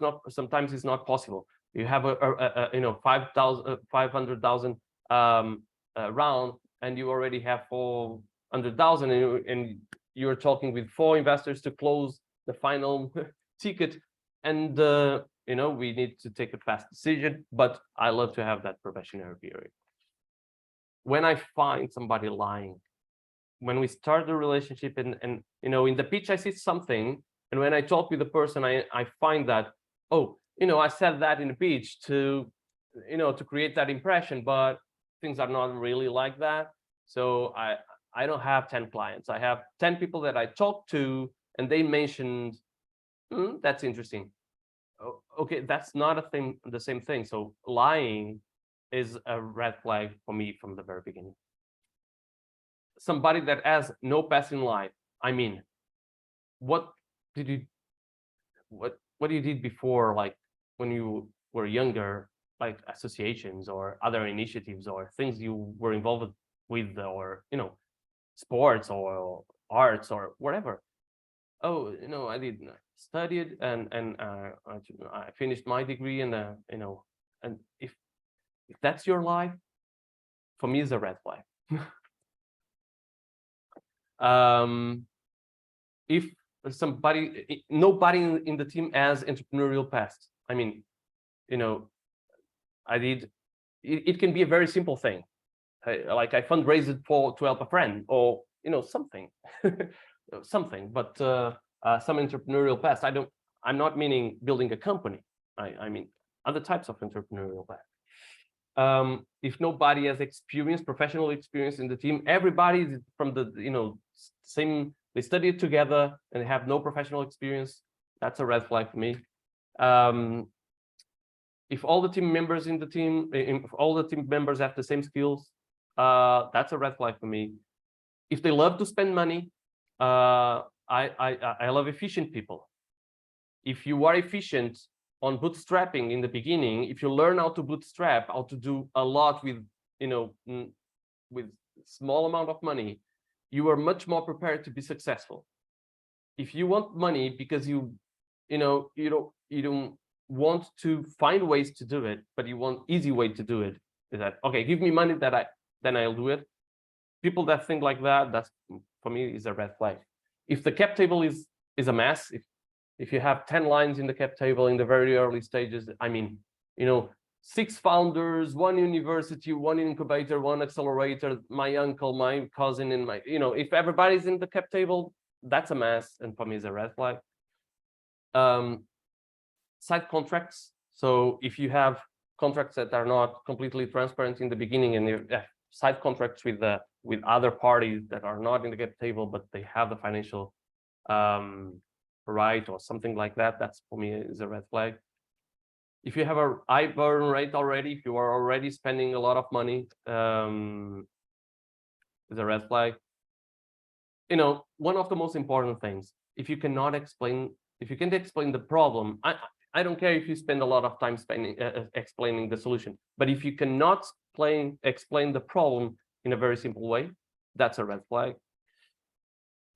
it's not possible. You have a you know, 500,000 round, and you already have 400,000, and you're talking with 4 investors to close the final ticket, and you know, we need to take a fast decision. But I love to have that probationary period. When I find somebody lying, when we start the relationship, and you know, in the pitch I see something, and when I talk with the person, I find that, oh, you know, I said that in the pitch to, you know, to create that impression, but things are not really like that. So I don't have 10 clients. I have 10 people that I talk to, and they mentioned, that's interesting. Okay, that's not a thing, the same thing. So lying is a red flag for me from the very beginning. Somebody that has no past in life. I mean, what you did before, like when you were younger, like associations or other initiatives or things you were involved with, or, you know, sports or arts or whatever. Oh, you know, I did studied and I finished my degree, and you know, and if that's your life, for me, is a red flag. If nobody in the team has entrepreneurial past. I mean, you know, it can be a very simple thing. Like I fundraised to help a friend, or, you know, something, something, but some entrepreneurial past. I'm not meaning building a company. I mean other types of entrepreneurial past. If nobody has experience, professional experience in the team, everybody is from the, you know, same, they studied together and they have no professional experience, that's a red flag for me. If all the team members in the team, if all the team members have the same skills, that's a red flag for me. If they love to spend money, I love efficient people. If you are efficient on bootstrapping in the beginning, if you learn how to bootstrap, how to do a lot with, with small amount of money, you are much more prepared to be successful. If you want money because you don't want to find ways to do it, but you want easy way to do it, is that okay? Give me money then I'll do it. People that think like that, that's for me is a red flag. If the cap table is a mess, if you have 10 lines in the cap table in the very early stages, I mean, 6 founders, 1 university, 1 incubator, 1 accelerator, my uncle, my cousin, and my, if everybody's in the cap table, that's a mess, and for me is a red flag. Side contracts. So if you have contracts that are not completely transparent in the beginning, and you have side contracts with other parties that are not in the cap table, but they have the financial right or something like that, that's for me is a red flag. If you have a high burn rate already, if you are already spending a lot of money, is a red flag. One of the most important things, if you can't explain the problem, I don't care if you spend a lot of time explaining the solution, but if you cannot explain the problem in a very simple way, that's a red flag.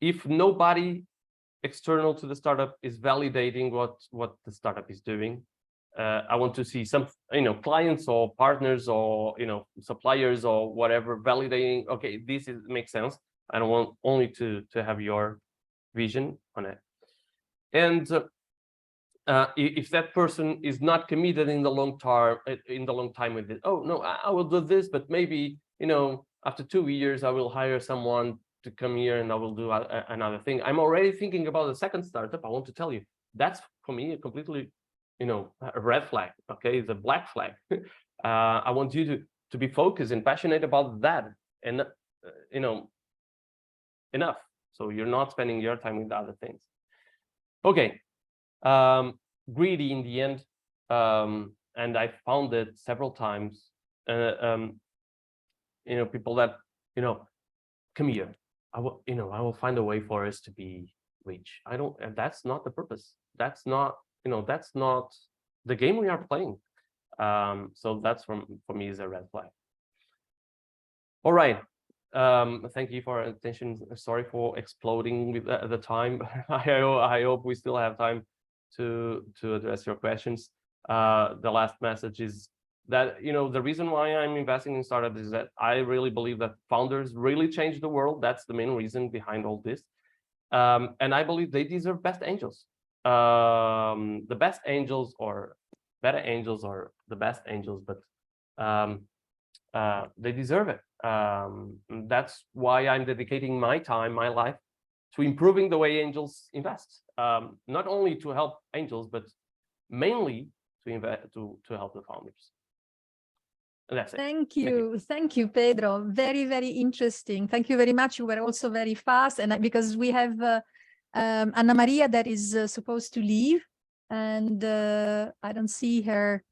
If nobody external to the startup is validating what the startup is doing, I want to see some clients or partners or suppliers or whatever validating, okay, this makes sense. I don't want only to have your vision on it. And if that person is not committed in the long time with it, oh no, I will do this, but maybe after 2 years I will hire someone to come here and I will do another thing. I'm already thinking about a second startup. I want to tell you, that's for me a completely a red flag. Okay, it's a black flag. I want you to be focused and passionate about that, and enough, so you're not spending your time with other things. Okay. Greedy in the end, and I found it several times. People that come here, I will find a way for us to be rich. And that's not the purpose. That's not that's not the game we are playing. So that's for me is a red flag. All right. Thank you for attention. Sorry for exploding with the time. I hope we still have time to address your questions. The last message is that the reason why I'm investing in startups is that I really believe that founders really change the world. That's the main reason behind all this, and I believe they deserve best angels. The best angels or better angels or the best angels, but they deserve it. That's why I'm dedicating my time, my life, to improving the way angels invest. Not only to help angels, but mainly to help the founders. And that's it. Thank you, Pedro. Very, very interesting. Thank you very much. You were also very fast, and because we have Anna Maria that is supposed to leave, and I don't see her.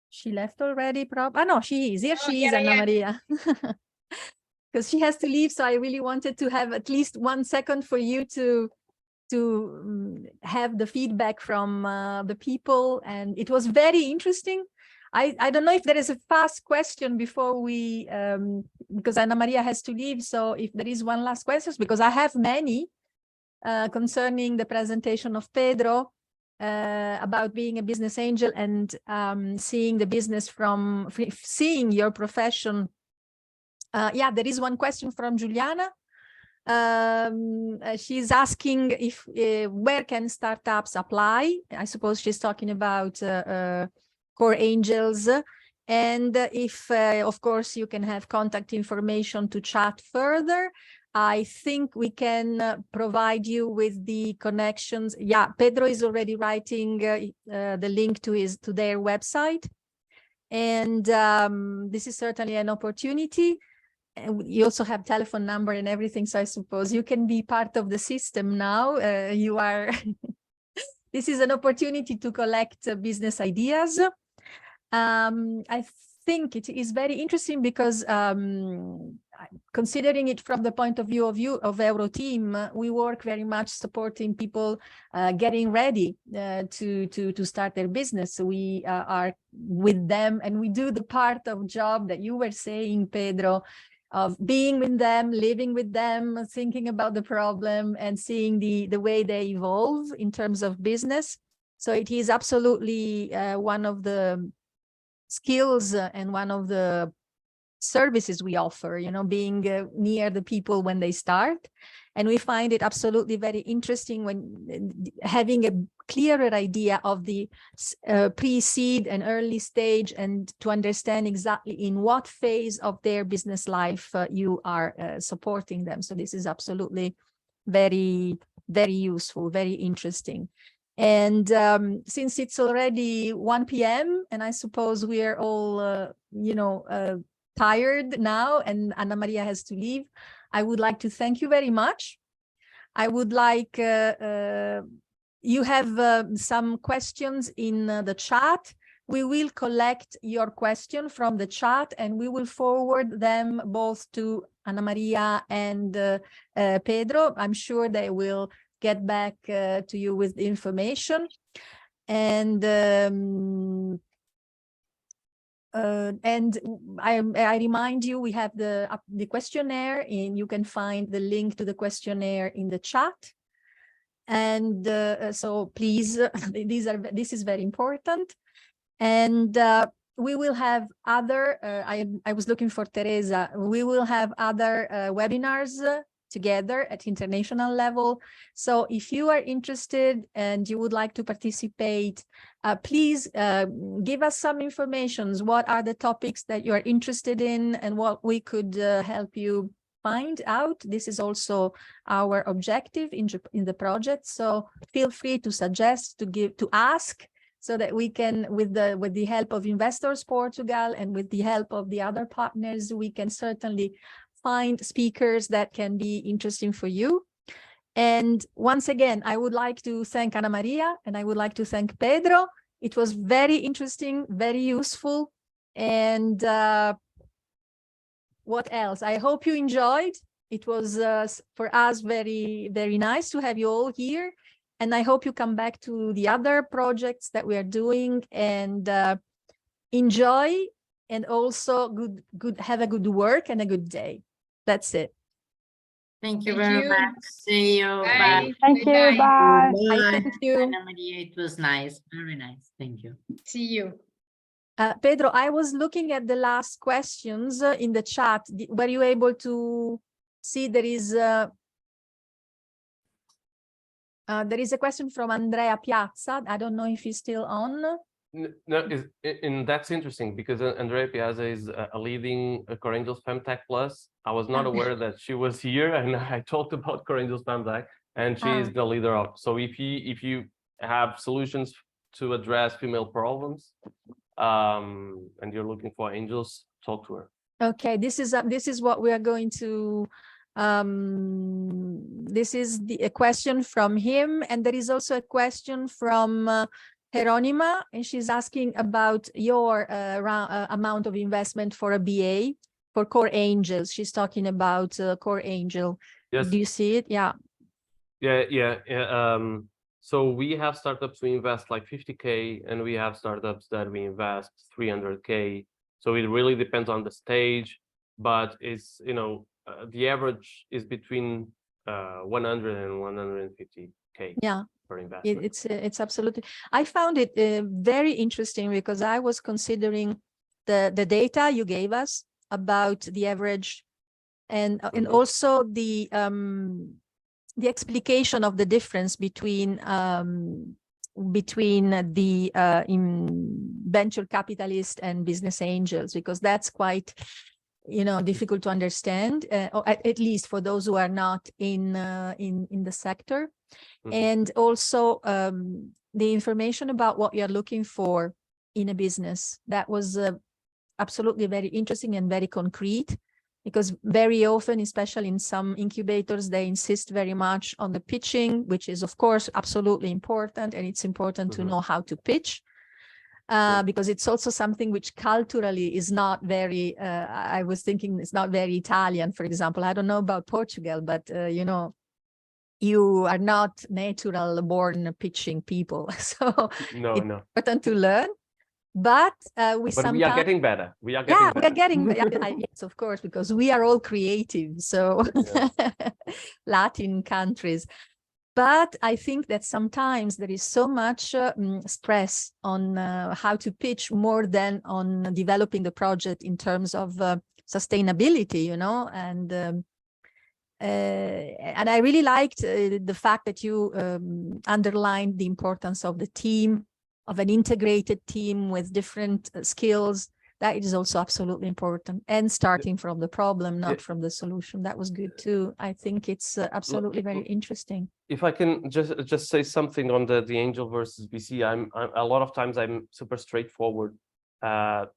She left already, no, she is. Here she is, Anna Maria. Because she has to leave, so I really wanted to have at least 1 second for you to have the feedback from the people, and it was very interesting. I don't know if there is a fast question before we, because Anna Maria has to leave, so if there is one last question, because I have many concerning the presentation of Pedro, about being a business angel and seeing the business from seeing your profession. Yeah, there is one question from Juliana. She's asking if where can startups apply? I suppose she's talking about Core Angels, and if of course you can have contact information to chat further. I think we can provide you with the connections. Yeah, Pedro is already writing the link to their website, and this is certainly an opportunity. You also have telephone number and everything, so I suppose you can be part of the system now. You are. This is an opportunity to collect business ideas. I think it is very interesting because considering it from the point of view of Euroteam, we work very much supporting people getting ready to start their business. So we are with them, and we do the part of job that you were saying, Pedro, of being with them, living with them, thinking about the problem and seeing the way they evolve in terms of business. So it is absolutely one of the skills and one of the services we offer, you know, being near the people when they start. And we find it absolutely very interesting when having a clearer idea of the pre-seed and early stage, and to understand exactly in what phase of their business life you are supporting them. So this is absolutely very, very useful, very interesting. And since it's already 1 p.m. and I suppose we are all, you know, tired now, and Anna Maria has to leave, I would like to thank you very much. I would like, you have some questions in the chat. We will collect your question from the chat and we will forward them both to Anna Maria and Pedro. I'm sure they will get back to you with the information. And I remind you, we have the questionnaire, and you can find the link to the questionnaire in the chat. And so please, this is very important. And we will have other, I was looking for Teresa, we will have other webinars together at international level. So if you are interested and you would like to participate, please give us some information. What are the topics that you are interested in and what we could help you find out. This is also our objective in the project. So feel free to suggest, to ask, so that we can, with the help of Investors Portugal and with the help of the other partners, we can certainly find speakers that can be interesting for you. And once again, I would like to thank Anna Maria and I would like to thank Pedro. It was very interesting, very useful. And what else? I hope you enjoyed. It was for us very, very nice to have you all here. And I hope you come back to the other projects that we are doing and enjoy, and also have a good work and a good day. That's it. Thank you very much. See you. Bye. Bye. Thank you. Bye. Bye. Bye. Thank you. Anna Maria, it was nice. Very nice. Thank you. See you. Pedro, I was looking at the last questions in the chat. Were you able to see there is a question from Andrea Piazza. I don't know if he's still on. No, and that's interesting because Andrea Piazza is a leading Core Angels Femtech Plus. I was not aware that she was here, and I talked about Core Angels Femtech, and she is the leader of. So if you have solutions to address female problems, and you're looking for angels, talk to her. Okay, this is what we are going to. This is a question from him, and there is also a question from Hieronima, and she's asking about your amount of investment for a BA for Core Angels. She's talking about Core Angel. Yes. Do you see it? Yeah. Yeah. So we have startups we invest like 50K, and we have startups that we invest 300K. So it really depends on the stage, but it's, you know, the average is between 100 and 150K. Yeah. For investment. It's absolutely. I found it very interesting because I was considering the data you gave us about the average, and also the explication of the difference between the venture capitalist and business angels, because that's quite, you know, difficult to understand, or at least for those who are not in the sector. And also the information about what you're looking for in a business. That was absolutely very interesting and very concrete, because very often, especially in some incubators, they insist very much on the pitching, which is, of course, absolutely important. And it's important to know how to pitch. because it's also something which culturally is not very, I was thinking it's not very Italian, for example. I don't know about Portugal, but, you know, you are not natural born pitching people. So No, it's no. important to learn. But we But we are getting better. We are getting yeah, better. we are getting, yes, of course, because we are all creative. So Latin countries. But I think that sometimes there is so much stress on how to pitch more than on developing the project in terms of sustainability, you know, and I really liked the fact that you underlined the importance of the team, of an integrated team with different skills. That is also absolutely important. And starting from the problem, not from the solution. That was good too. I think it's absolutely very interesting. If I can just say something on the angel versus VC, I'm a lot of times I'm super straightforward,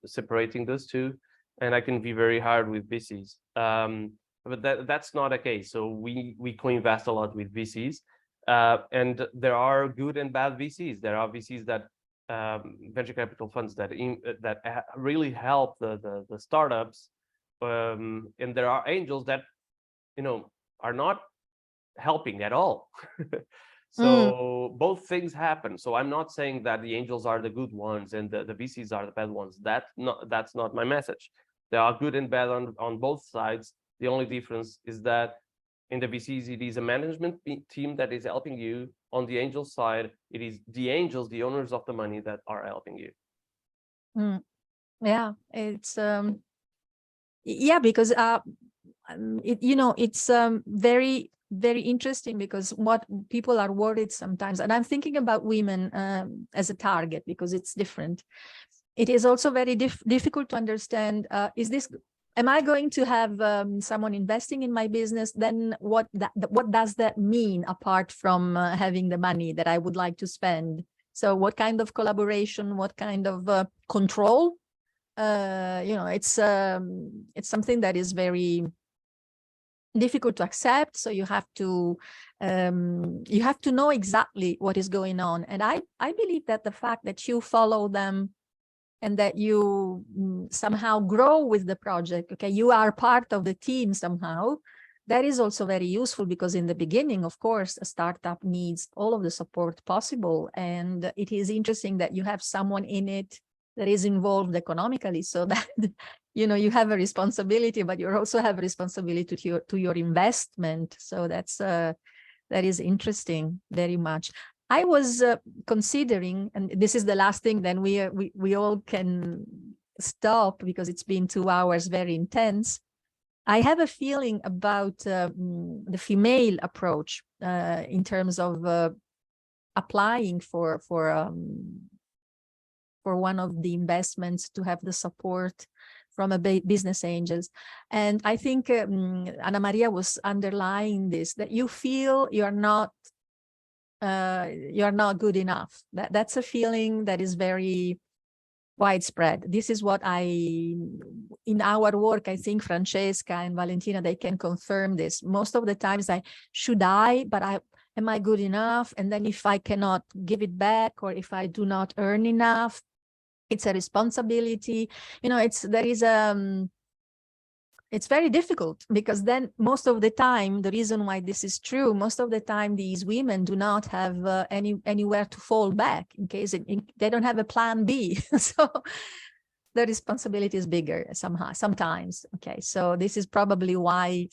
separating those two, and I can be very hard with VCs. But that's not a case. So we co-invest a lot with VCs, and there are good and bad VCs. There are VCs that venture capital funds that really help the startups, and there are angels that, you know, are not helping at all. So both things happen. So I'm not saying that the angels are the good ones and the VCs are the bad ones. That's not my message. There are good and bad on both sides. The only difference is that in the VCs, it is a management team that is helping you. On the angel side, it is the angels, the owners of the money, that are helping you. Yeah, it's yeah, because you know, it's very, very interesting, because what people are worried sometimes, and I'm thinking about women as a target because it's different. It is also very difficult to understand, am I going to have someone investing in my business? Then what does that mean, apart from having the money that I would like to spend? So what kind of collaboration, what kind of control? You know, it's something that is very difficult to accept. So you have to know exactly what is going on. And I believe that the fact that you follow them and that you somehow grow with the project, okay, you are part of the team somehow, that is also very useful, because in the beginning, of course, a startup needs all of the support possible. And it is interesting that you have someone in it that is involved economically, so that, you know, you have a responsibility, but you also have a responsibility to your investment. So that is interesting very much. I was considering, and this is the last thing, then we all can stop, because it's been 2 hours, very intense. I have a feeling about the female approach in terms of applying for one of the investments, to have the support from a business angels. And I think Anna Maria was underlying this, that you feel you're not good enough. That's a feeling that is very widespread. This is what in our work, I think Francesca and Valentina, they can confirm this. Most of the times am I good enough? And then if I cannot give it back, or if I do not earn enough, it's a responsibility. You know, it's very difficult, because then most of the time, the reason why this is true, most of the time these women do not have anywhere to fall back in case they don't have a plan B. So the responsibility is bigger sometimes. Okay, so this is probably why.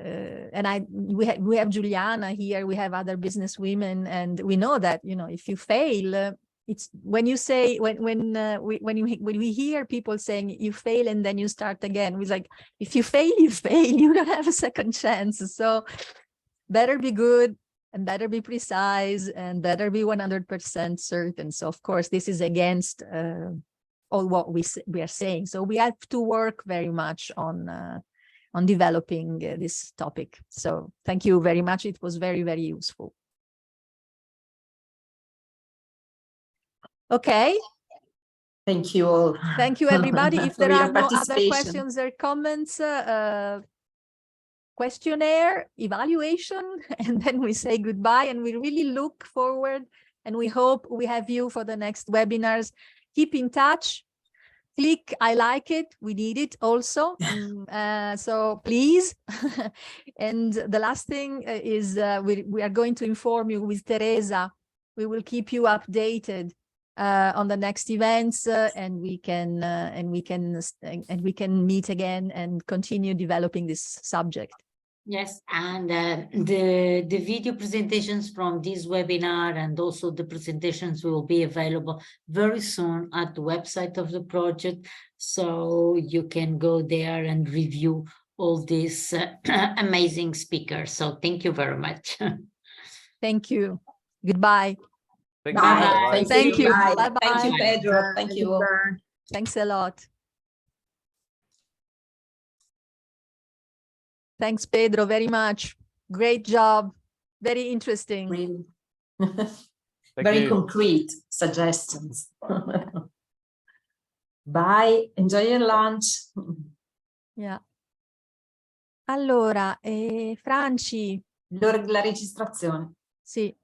And we have Juliana here, we have other business women, and we know that, you know, if you fail, it's when you say, when we hear people saying you fail and then you start again, we're like, if you fail, you don't have a second chance. So better be good, and better be precise, and better be 100% certain. So of course, this is against all what we are saying. So we have to work very much on developing this topic. So thank you very much. It was very, very useful. Okay. Thank you all. Thank you, everybody. If there are no other participation. questions or comments, questionnaire, evaluation, and then we say goodbye. And we really look forward and we hope we have you for the next webinars. Keep in touch. Click I like it. We need it also. So please. And the last thing is we are going to inform you with Teresa. We will keep you updated on the next events, and we can meet again and continue developing this subject. Yes, and the video presentations from this webinar and also the presentations will be available very soon at the website of the project, so you can go there and review all these amazing speakers. So thank you very much. Thank you. Goodbye. Thank you. Bye. Bye-bye. Thank you. Bye. Bye-bye. Thank you, Pedro. Thank you all. Thanks a lot. Thanks, Pedro, very much. Great job. Very interesting. Really. Thank Very you. concrete suggestions. Bye. Enjoy your lunch. Yeah. Allora, Franci. La registrazione. Sì.